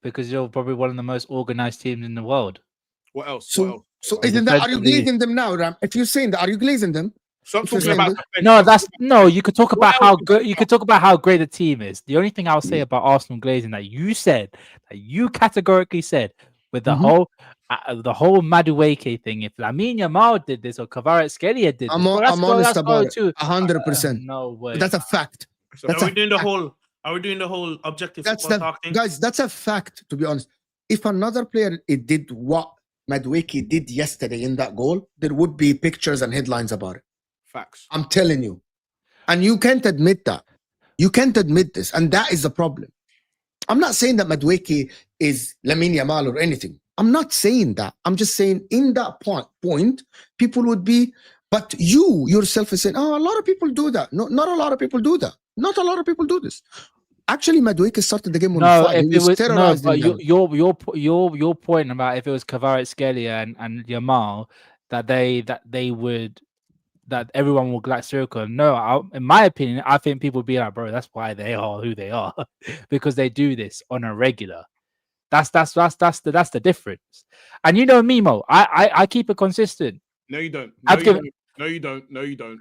Because you're probably one of the most organized teams in the world. What else? So isn't that, are you glazing them now, Ram? If you're saying that, are you glazing them? Stop If you're talking saying about that- No, you could talk about how good you could talk about how great the team is. The only thing I'll say about Arsenal glazing that you categorically said with the whole Madueke thing, if Lamine Yamal did this or Kvaratskhelia did this, I'm honest about it. 100%. No way. That's a fact. So That's are we a doing the fact. whole? Are we doing the whole objective That's football the talk thing? guys. That's a fact. To be honest, if another player did what Madueke did yesterday in that goal, there would be pictures and headlines about it. facts. I'm telling you, and you can't admit that. You can't admit this, and that is the problem. I'm not saying that Madueke is Lamine Yamal or anything. I'm not saying that. I'm just saying in that point, people would be. But you yourself is saying, "Oh, a lot of people do that." No, not a lot of people do that. Not a lot of people do this. Actually, Madueke started the game on fire. If He was terrorizing but them. your point about if it was Kvaratskhelia and Yamal that everyone will like circle. No, in my opinion, I think people would be like, bro, that's why they are who they are because they do this on a regular. That's the difference. And you know, Mimo, I keep it consistent. No, you don't. No, you don't.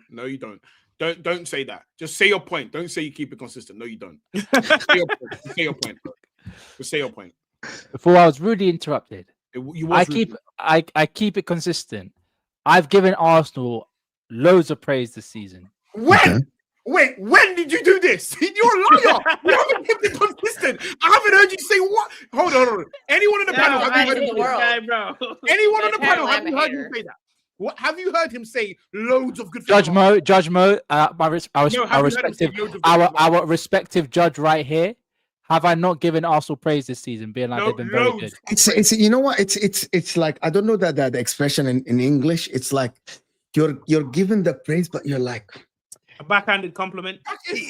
Don't say that. Just say your point. Don't say you keep it consistent. No, you don't. Say your point. Say your point. Just say your point. Before I was rudely interrupted. I keep it consistent. I've given Arsenal loads of praise this season. When? Okay. Wait, when did you do this? You're a liar. You haven't kept it consistent. I haven't heard you say what? Hold on. Anyone on the panel? Have you heard him say that? bro. Anyone on the panel? Apparently Have you I'm a heard him hater. say that? What have you heard him say? Loads of good. Judge Mo, our respective judge right here. Have I not given Arsenal praise this season, being like they've been very good? It's you know what? It's like I don't know that the expression in English. It's like you're given the praise, but you're like A backhanded compliment.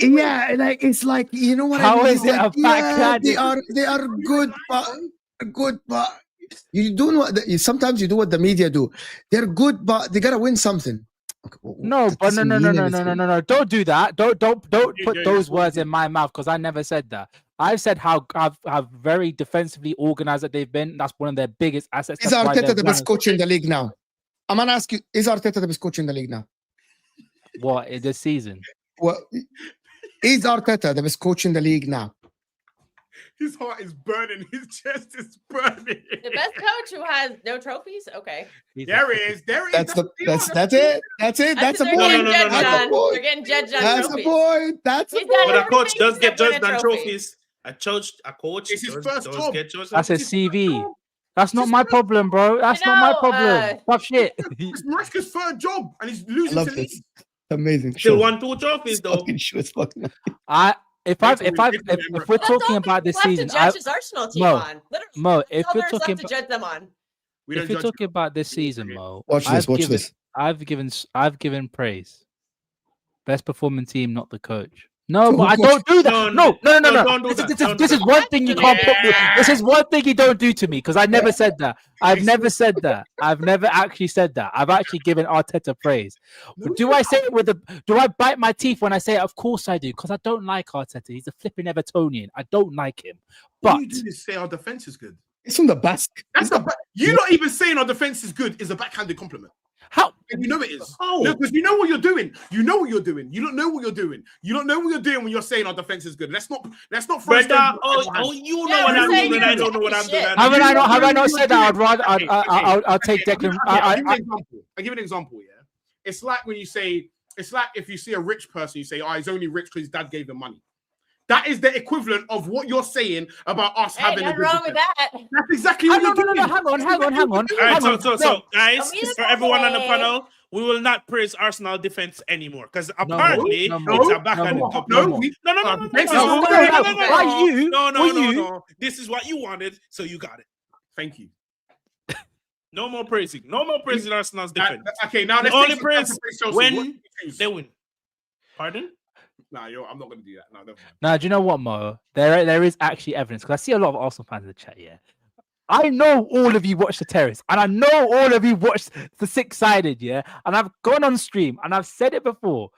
yeah, like it's like you know what? How I mean? is It's it like, a backhanded? they are good, but you do what sometimes you do what the media do. They're good, but they gotta win something. Okay, No, but no. Don't do that. Don't put Yeah, those yeah. words in my mouth because I never said that. I've said how very defensively organized that they've been. That's one of their biggest assets. Is That's why Arteta they've the best won. coach in the league now? I'm gonna ask you: is Arteta the best coach in the league now? What in this season? Well, is Arteta the best coach in the league now? His heart is burning. His chest is burning. The best coach who has no trophies? Okay. There it is. There it is. That's it. That's a That's point. what they're getting No, judged no, on. no. They're getting judged on That's a trophies. point. That's a He's done point. But a coach does everything get except win judged a on trophy. trophies. A coach It's his does first job. get judged on That's his CV. That's not Just my go. problem, bro. That's not my problem. Tough shit. It's Maresca's third job, and he's I losing love to this. Leeds. Amazing. Still show. won 2 trophies though. Fucking show is fucking. If we're talking about this season, left to judge his Arsenal team Mo, on. Literally, Mo, if that's all we're there's talking left to judge them on. We don't if you're judge talking him. about this season, Mo, Watch this. I've given praise. Best performing team, not the coach. No, but I don't do that. No. Don't do that. This is one thing you can't put me. This is one thing you don't do to me because I never said that. I've never said that. I've never actually said that. I've actually given Arteta praise. But do I say it do I bite my teeth when I say it? Of course I do, because I don't like Arteta. He's a flipping Evertonian. I don't like him. What But you do is say our defense is good. It's from the basque. That's you not even saying our defense is good is a backhanded compliment. how? And you know it is. Oh. No, because you know what you're doing. You know what you're doing. You don't know what you're doing. You don't know what you're doing when you're saying our defense is good. Let's not throw Brother, you know what I'm doing and I don't know what I'm doing. Have I not said that? I'll take Declan. I'll give you an example. Yeah, it's like when you say, it's like if you see a rich person, you say, "Oh, he's only rich because his dad gave him money." That is the equivalent of what you're saying about us Hey, having a nothing good wrong with defense. that. That's exactly what No, you're no, doing. no, hang on. All right, so guys, Don't be for everyone on the okay. panel, we will not praise Arsenal defense anymore because No, apparently no more, it's a backhand no more, compliment. no No. defense is No, all no, good. no. Why you? No. This is what you wanted, so you got it. Thank you. No more praising. No more praising Arsenal's defense. Okay, now let's The only take some time praise to praise Chelsea. when What do you choose? they win. Pardon? Nah, I'm not going to do that. No, never mind. Now, do you know what, Mo? There is actually evidence because I see a lot of Arsenal fans in the chat. Yeah, I know all of you watch the Terrace, and I know all of you watch the Six-Sided. Yeah, and I've gone on stream and I've said it before.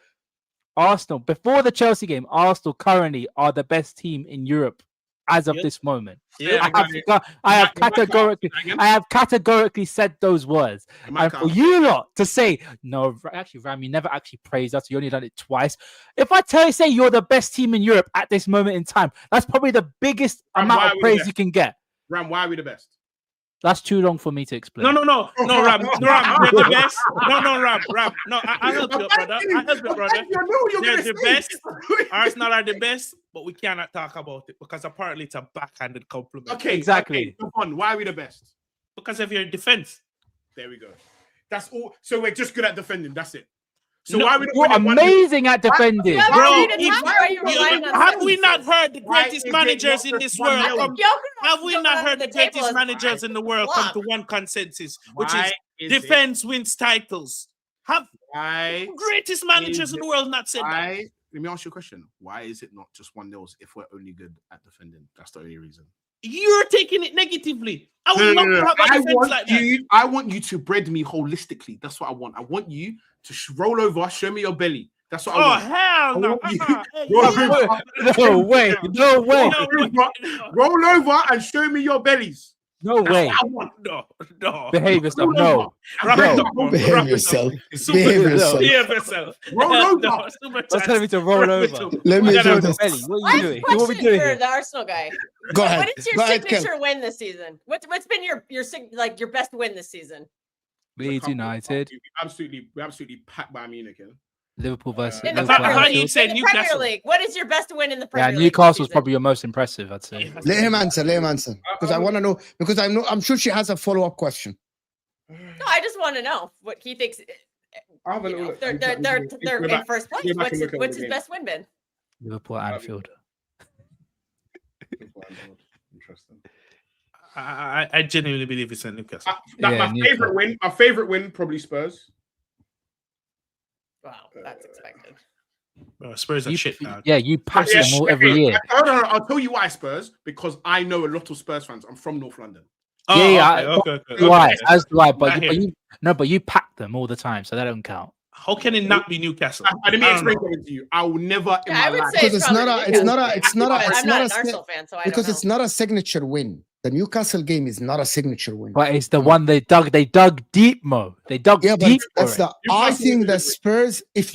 Arsenal, before the Chelsea game, Arsenal currently are the best team in Europe as of Yep. this moment. Yep. I have categorically said those words. And for you lot to say, no, actually, Ram, you never actually praised us. You only done it twice. If I say you're the best team in Europe at this moment in time, that's probably the biggest Ram, amount why of are we the praise best? you can get. Ram, why are we the best? That's too long for me to explain. No, Ram, you're the best. No, Ram. No, I'll help you, brother. They're the best. Arsenal are the best, but we cannot talk about it because apparently it's a backhanded compliment. Okay, Exactly. Okay, come on. Why are we the best? Because of your defense. There we go. That's all. So we're just good at defending. That's it. So No, why are we You're amazing at defending. Yeah, Bro, you need to talk about your relying on have we sentences. not heard the Why greatest is it managers not in just this 1-0? world I come? think Joker Have we Joker not under heard the the table greatest is managers in the world come to flop. one consensus, which Why is is defense wins titles? Have Why? greatest managers in the world not said that? Why? Let me ask you a question. Why is it not just 1-0 if we're only good at defending? That's the only reason. You're taking it negatively. I would love to have a I defense want like that. you. I want you to bread me holistically. That's what I want. I want you to roll over, show me your belly. That's what I Oh want. hell no! want you- Hey, roll, yeah. over, No way. No way. roll over and show me your bellies. No way. I want. No. Behave yourself. Roll No. over. Wrap No. it up, bro. Behave Wrap it up. yourself. Super- Behave yourself. Behave yourself. Roll over. No, super What's chance. telling me to roll Wrap it over? up. Let me Yeah, do no, this. Belly, what I are you have a doing? What are we question doing for here? the Arsenal guy. Go ahead. What is your Go ahead, Ken. signature win this season? What's been your best win this season? Leeds United, We absolutely packed by Munich. Yeah? Liverpool versus In the Liverpool. I thought you'd Premier say League. In the Premier Newcastle. League. What is your best win in the Yeah, Premier League? Newcastle's this season? probably your most impressive, I'd say. Let him answer. Because I want to know. Because I'm sure she has a follow-up question. No, I just want to know what he thinks. I'll have a You little know, look. they're Go in back. first place. Go back and look at What's the his game. best win been? Liverpool Anfield. Interesting. I genuinely believe it's at Newcastle. Yeah, My favorite win, probably Spurs. Wow, that's expected. Spurs are You- shit now. Yeah, you pass Yeah, them all every year. I'll tell you why Spurs, because I know a lot of Spurs fans. I'm from North London. Oh, Yeah, okay. Why? As do I. But Not but you pack them all the time, so that don't count. How can it not be Newcastle? Let me I don't explain know. something to you. I will never in Yeah, my I would life. say Because it's not probably a- it's not a- Newcastle. it's not a- But it's I'm not not a an se- Arsenal fan, so I Because don't it's know. not a signature win. The Newcastle game is not a signature win. But it's the one they dug deep, Mo. They dug Yeah, but deep that's for it. the. I Newcastle think is the different. Spurs. If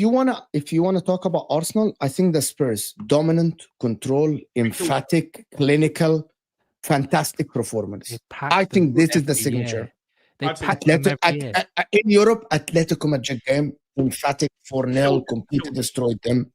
you wanna talk about Arsenal, I think the Spurs dominant, control, emphatic, clinical, fantastic performance. They pack I them think this is the every signature. year. They I'd say pack them Atletico, every year. in Europe, Atletico Madrid game, emphatic 4-0, completely destroyed them.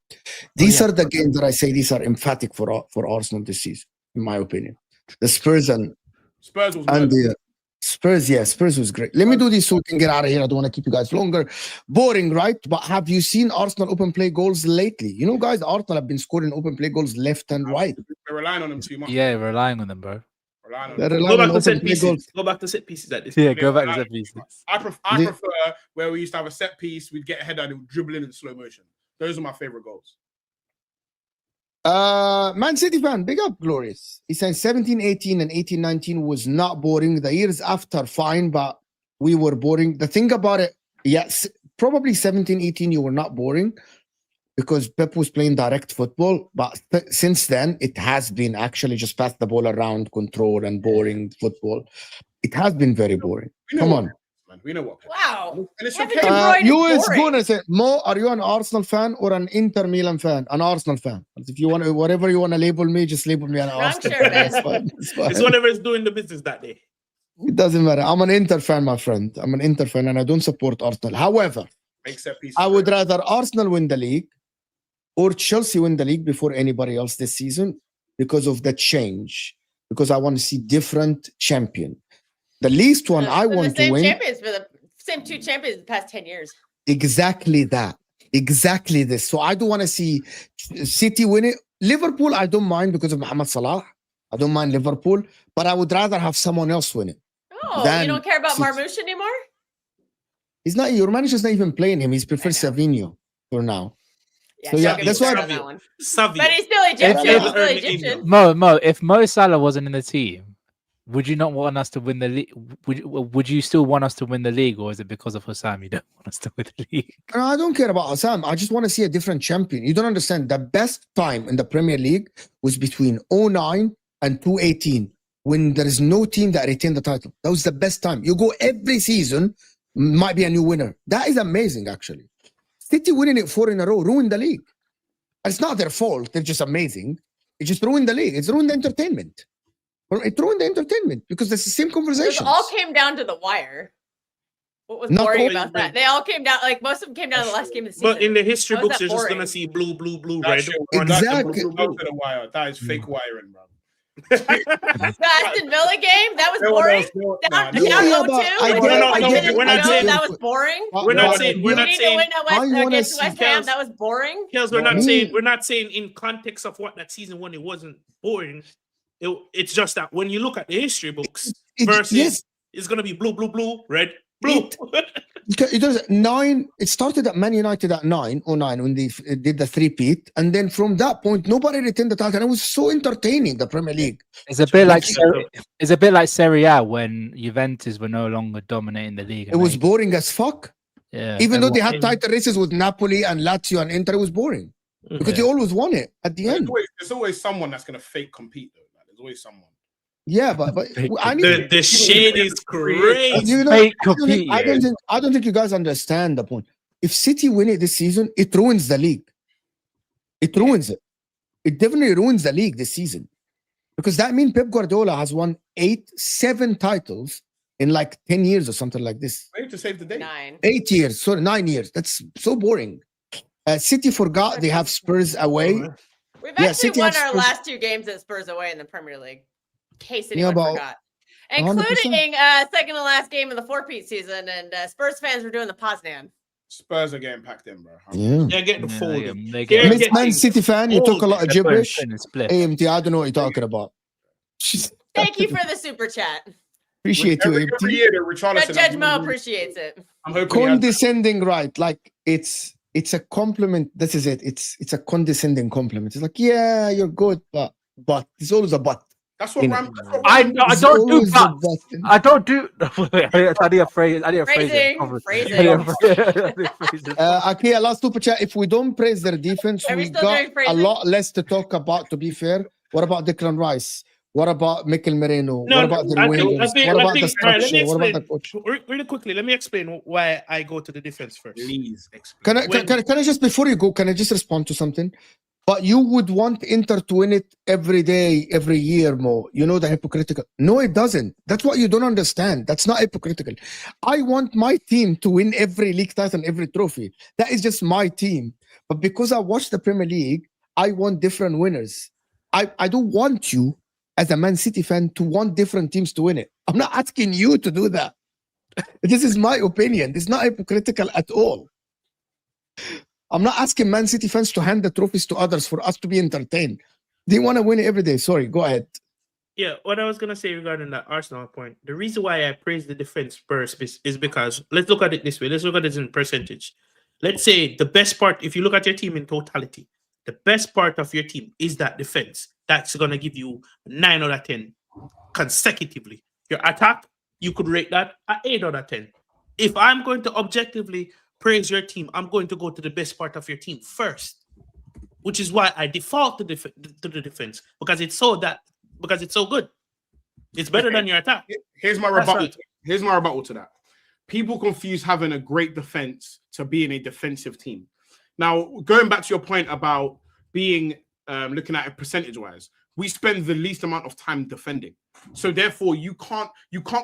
These yeah. are the games that I say these are emphatic for Arsenal this season, in my opinion. The Spurs and Spurs was the Spurs, yeah, Spurs was great. Let me do this so we can get out of here. I don't want to keep you guys longer. Boring, right? But have you seen Arsenal open play goals lately? You know, guys, Arsenal have been scoring open play goals left and right. We're relying on them too much. Yeah, relying on them, bro. Relying on They're them. relying Go on back to open set play goals. pieces. Go back to set pieces at this. Yeah, point. go back to I- that piece. I The- prefer where we used to have a set piece, we'd get a header and it would dribble in slow motion. Those are my favorite goals. Man City fan, big up, Glorious. He said 17-18 and 18-19 was not boring. The years after, fine, but we were boring. The thing about it, yes, probably 17-18 you were not boring because Pep was playing direct football. But since then, it has been actually just pass the ball around, control and boring football. It has been very boring. We know Come what on. Pep is, man. We know what. Pep is. Wow. And it's Kevin okay. De Bruyne is You is boring. going to say, Mo, are you an Arsenal fan or an Inter Milan fan? An Arsenal fan. If you want to, whatever you want to label me, just label me an Arsenal sure fan. it is. It's fine. It's fine. It's whatever is doing the business that day. It doesn't matter. I'm an Inter fan, my friend. I'm an Inter fan and I don't support Arsenal. However, Make set pieces. I would rather Arsenal win the league or Chelsea win the league before anybody else this season because of the change. Because I want to see different champion. The least one I want to win. Champions for the same 2 champions in the past 10 years. Exactly that. Exactly this. So I don't want to see City win it. Liverpool, I don't mind because of Mohamed Salah. I don't mind Liverpool, but I would rather have someone else win it. Oh, you don't care about Marmoush anymore? He's not. Your manager's not even playing him. He's preferred Savinho for now. Yeah, so yeah, that's why. But he's still Egyptian. Mo, if Mo Salah wasn't in the team, would you not want us to win the league? Would you still want us to win the league, or is it because of Hussam you don't want us to win the league? No, I don't care about Hussam. I just want to see a different champion. You don't understand. The best time in the Premier League was between 2009 and 2018, when there is no team that retained the title. That was the best time. You go every season, might be a new winner. That is amazing, actually. City winning it 4 in a row ruined the league. And it's not their fault. They're just amazing. It just ruined the league. It's ruined the entertainment. It ruined the entertainment because it's the same conversation. It all came down to the wire. What was boring about that? They all came down, like most of them came down to the last game of the season. But in the history books, you're just gonna see blue, red. Exactly. That is fake wiring, bro. The Aston Villa game, that was boring. That was boring. We're not saying against West Ham. That was boring. We're not saying in context of what that season when it wasn't boring. It's just that when you look at the history books versus it's gonna be blue, red, blue. It started at Man United at 09 when they did the 3-peat, and then from that point nobody retained the title, and it was so entertaining. The Premier League. It's a bit like Serie A when Juventus were no longer dominating the league. It was boring as fuck. Yeah, even though they had title races with Napoli and Lazio and Inter, it was boring because they always won it at the end. There's always someone that's gonna fake compete though. There's always someone. Yeah, but I need the shade is crazy. You know, I don't think you guys understand the point. If City win it this season, it ruins the league. It ruins it. It definitely ruins the league this season. Because that means Pep Guardiola has won 7 titles in like 10 years or something like this. I need to save the day. 8 years, sorry, 9 years. That's so boring. City forgot they have Spurs away. We've actually won our last 2 games at Spurs away in the Premier League. In case anyone forgot. Including second to last game of the 4-peat season, and Spurs fans were doing the Poznan. Spurs are getting packed in, bro. They're getting folded. Man City fan, you talk a lot of gibberish. AMT, I don't know what you're talking about. Thank you for the super chat. Appreciate you, AMT. Every year, Judge Mo appreciates it. I'm hoping condescending, right? Like it's a compliment. This is it. It's a condescending compliment. It's like, yeah, you're good, but it's always a but. That's what I don't do buts. I don't do. I need a phrase. Phrasing. Okay, last super chat. If we don't praise their defense, we got a lot less to talk about. To be fair, what about Declan Rice? What about Mikel Merino? What about the wingers? What about the structure? What about the coach? Really quickly, let me explain why I go to the defense first. Please explain. Can I just, before you go, can I just respond to something? But you would want Inter to win it every day, every year, Mo. You know the hypocritical. No, it doesn't. That's what you don't understand. That's not hypocritical. I want my team to win every league title, every trophy. That is just my team. But because I watch the Premier League, I want different winners. I don't want you, as a Man City fan, to want different teams to win it. I'm not asking you to do that. This is my opinion. It's not hypocritical at all. I'm not asking Man City fans to hand the trophies to others for us to be entertained. They want to win it every day. Sorry, go ahead. Yeah, what I was going to say regarding that Arsenal point, the reason why I praise the defense first is because, let's look at it this way. Let's look at it in percentage. Let's say the best part, if you look at your team in totality, the best part of your team is that defense. That's going to give you 9 out of 10 consecutively. Your attack, you could rate that at 8 out of 10. If I'm going to objectively praise your team, I'm going to go to the best part of your team first, which is why I default to the defense because it's so good. It's better than your attack. Here's my rebuttal. Here's my rebuttal to that. People confuse having a great defense to being a defensive team. Now, going back to your point about being looking at it percentage-wise, we spend the least amount of time defending. So therefore, you can't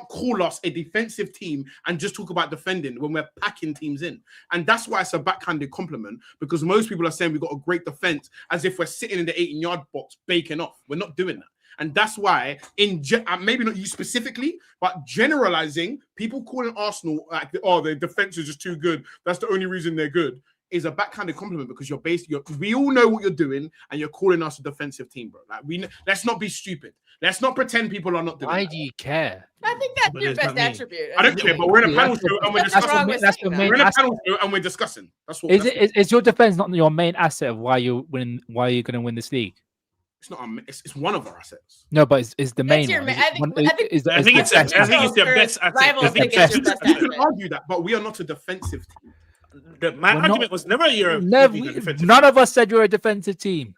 call us a defensive team and just talk about defending when we're packing teams in. And that's why it's a backhanded compliment, because most people are saying we've got a great defense as if we're sitting in the 18-yard box baking off. We're not doing that. And that's why, maybe not you specifically, but generalizing, people calling Arsenal like, oh, their defense is just too good. That's the only reason they're good, is a backhanded compliment, because we all know what you're doing and you're calling us a defensive team, bro. Like, let's not be stupid. Let's not pretend people are not doing Why that. do you care? I think that's your best attribute. I don't care, but we're in a panel show and we're discussing. That's the main We're in a asset. panel show and we're discussing. That's what. Is your defense not your main asset of why you're going to win this league? It's not. It's one of our assets. No, but it's the main Your one. I think Is I think it's your best asset. Rivals think it's your best You can asset. argue that, but we are not a defensive team. My argument was never you're None of us said you're a defensive team.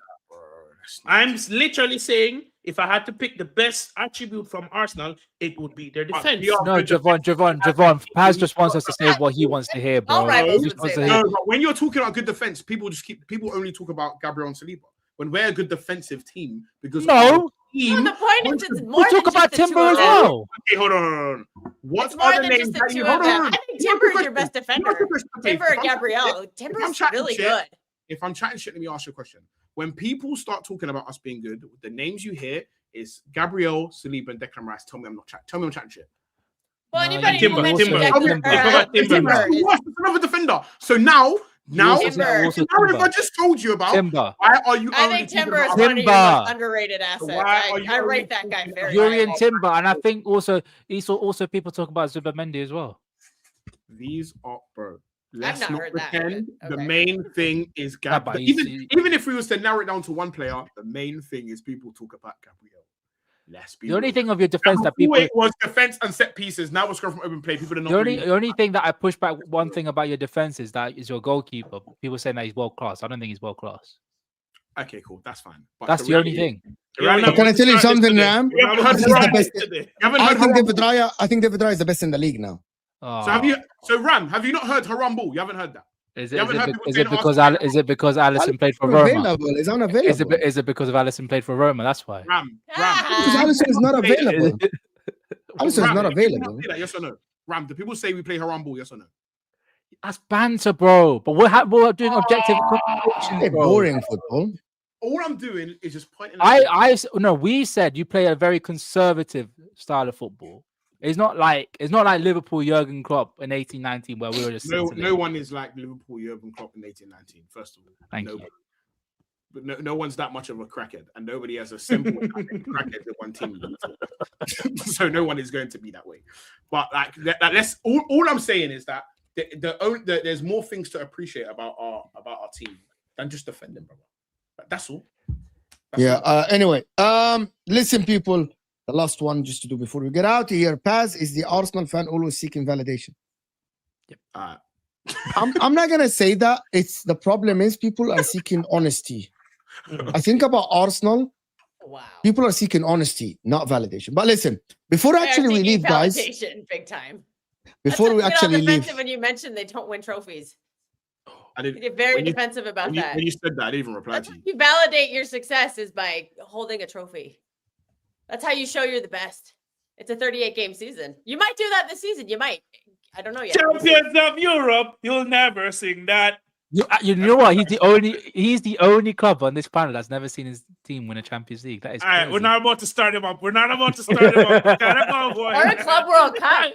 I'm literally saying if I had to pick the best attribute from Arsenal, it would be their defense. No, Javon. Paz just wants us to say what he wants to hear, bro. All rivals He just would wants say to that. hear- No, but when you're talking about good defense, people only talk about Gabriel and Saliba. When we're a good defensive team, because No. our team, Well, the point is, it's more We than talk just about the two Timber of as them. well. okay, hold on. What It's more are the than names just the that two you of hold them. on? I think Timber is your best defender. Timber and Gabriel. Timber's really good. If I'm chatting shit, let me ask you a question. When people start talking about us being good, the names you hear is Gabriel, Saliba, and Declan Rice. Tell me I'm chatting shit. Well, No, anybody Timber, who mentions Timber. Timber is That's another defender. So now, Timber. if I just told you about, Timber. why are you? I only think talking Timber is about- one of your Timber. most underrated assets. Why are you I only rate that guy talking very about- Yuri and highly. Timber, and I think also people talk about Zubimendi as well. These are, bro. I've Let's not not heard that, pretend but the okay. main thing is Yeah, but Gabriel. he's- Even if we was to narrow it down to one player, the main thing is people talk about Gabriel. Let's be The only real. thing of your defense that Before people it was defense and set pieces. Now it's going from open play. People are not. the only thing that I push back one thing about your defense is that is your goalkeeper. People saying that he's world class. I don't think he's world class. Okay, cool. That's fine. But That's the only thing. But can I tell you something, Ram? You haven't heard He's the Haram best. yesterday. You haven't I heard think Haram David Raya. I think David Raya is the best in the league now. Oh, Ram, have you not heard Haram Ball? You haven't heard that. is you it, haven't is heard it, people is saying it because Arsenal- is it because Alisson played for Roma? Unavailable. He's unavailable. Is it because of Alisson played for Roma? That's why. Ram. Because Alisson is not available. Alisson is Ram, not do people available. say that, yes or no? Ram, do people say we play Haram Ball? Yes or no? That's banter, bro. But we're doing objective competitions, Hey, bro. boring football. All I'm doing is just pointing. out- No, we said you play a very conservative style of football. It's not like Liverpool Jurgen Klopp in 1819 where we were just no one is like Liverpool Jurgen Klopp in 1819. First of all, Thank you. nobody. But no one's that much of a crackhead, and nobody has a simple crackhead in one team. So no one is going to be that way. But like let's all I'm saying is that there's more things to appreciate about our team than just defending, brother. That's all. Anyway, listen, people. The last one just to do before we get out here. Paz is the Arsenal fan always seeking validation. I'm not gonna say that. It's the problem is people are seeking honesty. I think about Arsenal. Wow. People are seeking honesty, not validation. But listen, before They are actually we seeking leave, guys. validation big time. Before we actually leave, when you mentioned they don't win trophies, I you didn't. get very when you- defensive about that. When you said that, I didn't even reply That's to how you. you validate your success is by holding a trophy. That's how you show you're the best. It's a 38-game season. You might do that this season. You might. I don't know yet. Champions of Europe, you'll never sing that. You know what? He's the only club on this planet that's never seen his team win a Champions League. That is All right, crazy. we're not about to start him up. We're not about to start him up. Gotta go, boy. Or a Club World Cup.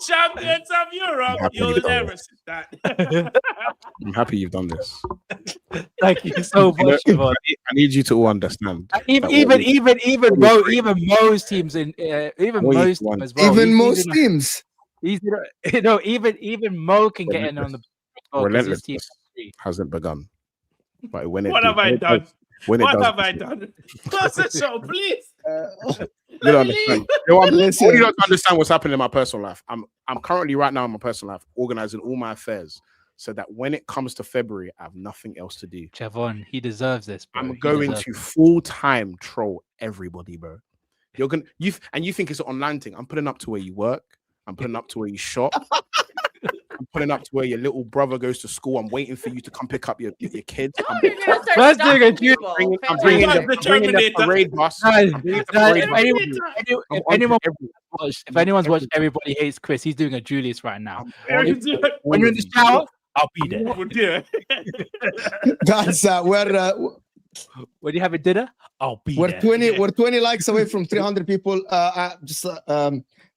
Champions of Europe, happy you'll you've done never this. sing that. I'm happy you've done this. Thank you so You know, much, Javon. I need you to all understand. Even most teams in even What you most want. as well. even most teams. Even Mo can get in on the Relentless team. hasn't begun. But when it What have I done? When it What does, have I done? Close the show, please. you don't understand. You know, Listen. you don't understand what's happening in my personal life. I'm currently right now in my personal life organizing all my affairs so that when it comes to February, I have nothing else to do. Javon, he deserves this, bro. I'm He going deserves to it. full-time troll everybody, bro. You're gonna you think it's an online thing. I'm putting up to where you work. I'm putting up to where you shop. I'm pulling up to where your little brother goes to school. I'm waiting for you to come pick up your kids. Oh, you're gonna start Let's stalking do it, dude. people. I'm bringing Fantastic. the parade bus. Guys, I'm bringing the guys, parade bus. if anyone's watched Everybody Hates Chris, he's doing a Julius right now. When When you're in the shower, I'll be there. Guys, When you have a dinner, I'll be we're there. 20 likes away from 300 people.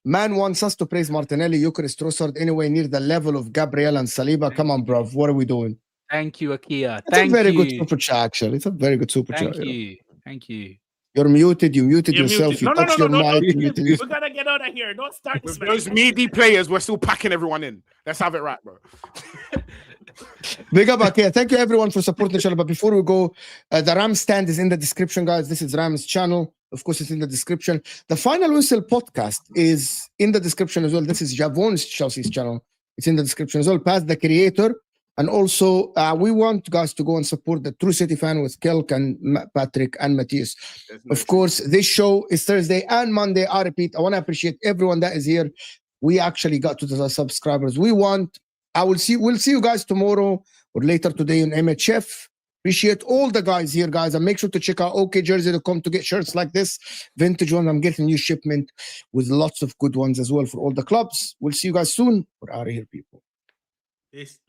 Man wants us to praise Martinelli, Eucharist, Trossard anyway near the level of Gabriel and Saliba. Come on, bro. What are we doing? Thank you, Akia. It's a very good super chat, actually. It's a very good super chat. Thank you. Thank you. You're muted. You muted You're yourself. muted. You touched your mic. You muted We yourself. gotta get out of here. Don't start this. With those meaty players, we're still packing everyone in. Let's have it right, bro. Big up, Akia. Thank you, everyone, for supporting the channel. But before we go, the Ram stand is in the description, guys. This is Ram's channel. Of course, it's in the description. The Final Whistle podcast is in the description as well. This is Javon's Chelsea's channel. It's in the description as well. Pazz, the creator. And also, we want guys to go and support the True City Fan with Kelk and Patrick and Matthias. Of course, this show is Thursday and Monday. I repeat, I want to appreciate everyone that is here. We actually got to the subscribers. We'll see you guys tomorrow or later today on MHF. Appreciate all the guys here, guys. And make sure to check out okjersey.com to get shirts like this. Vintage one. I'm getting a new shipment with lots of good ones as well for all the clubs. We'll see you guys soon. We're out of here, people. Peace.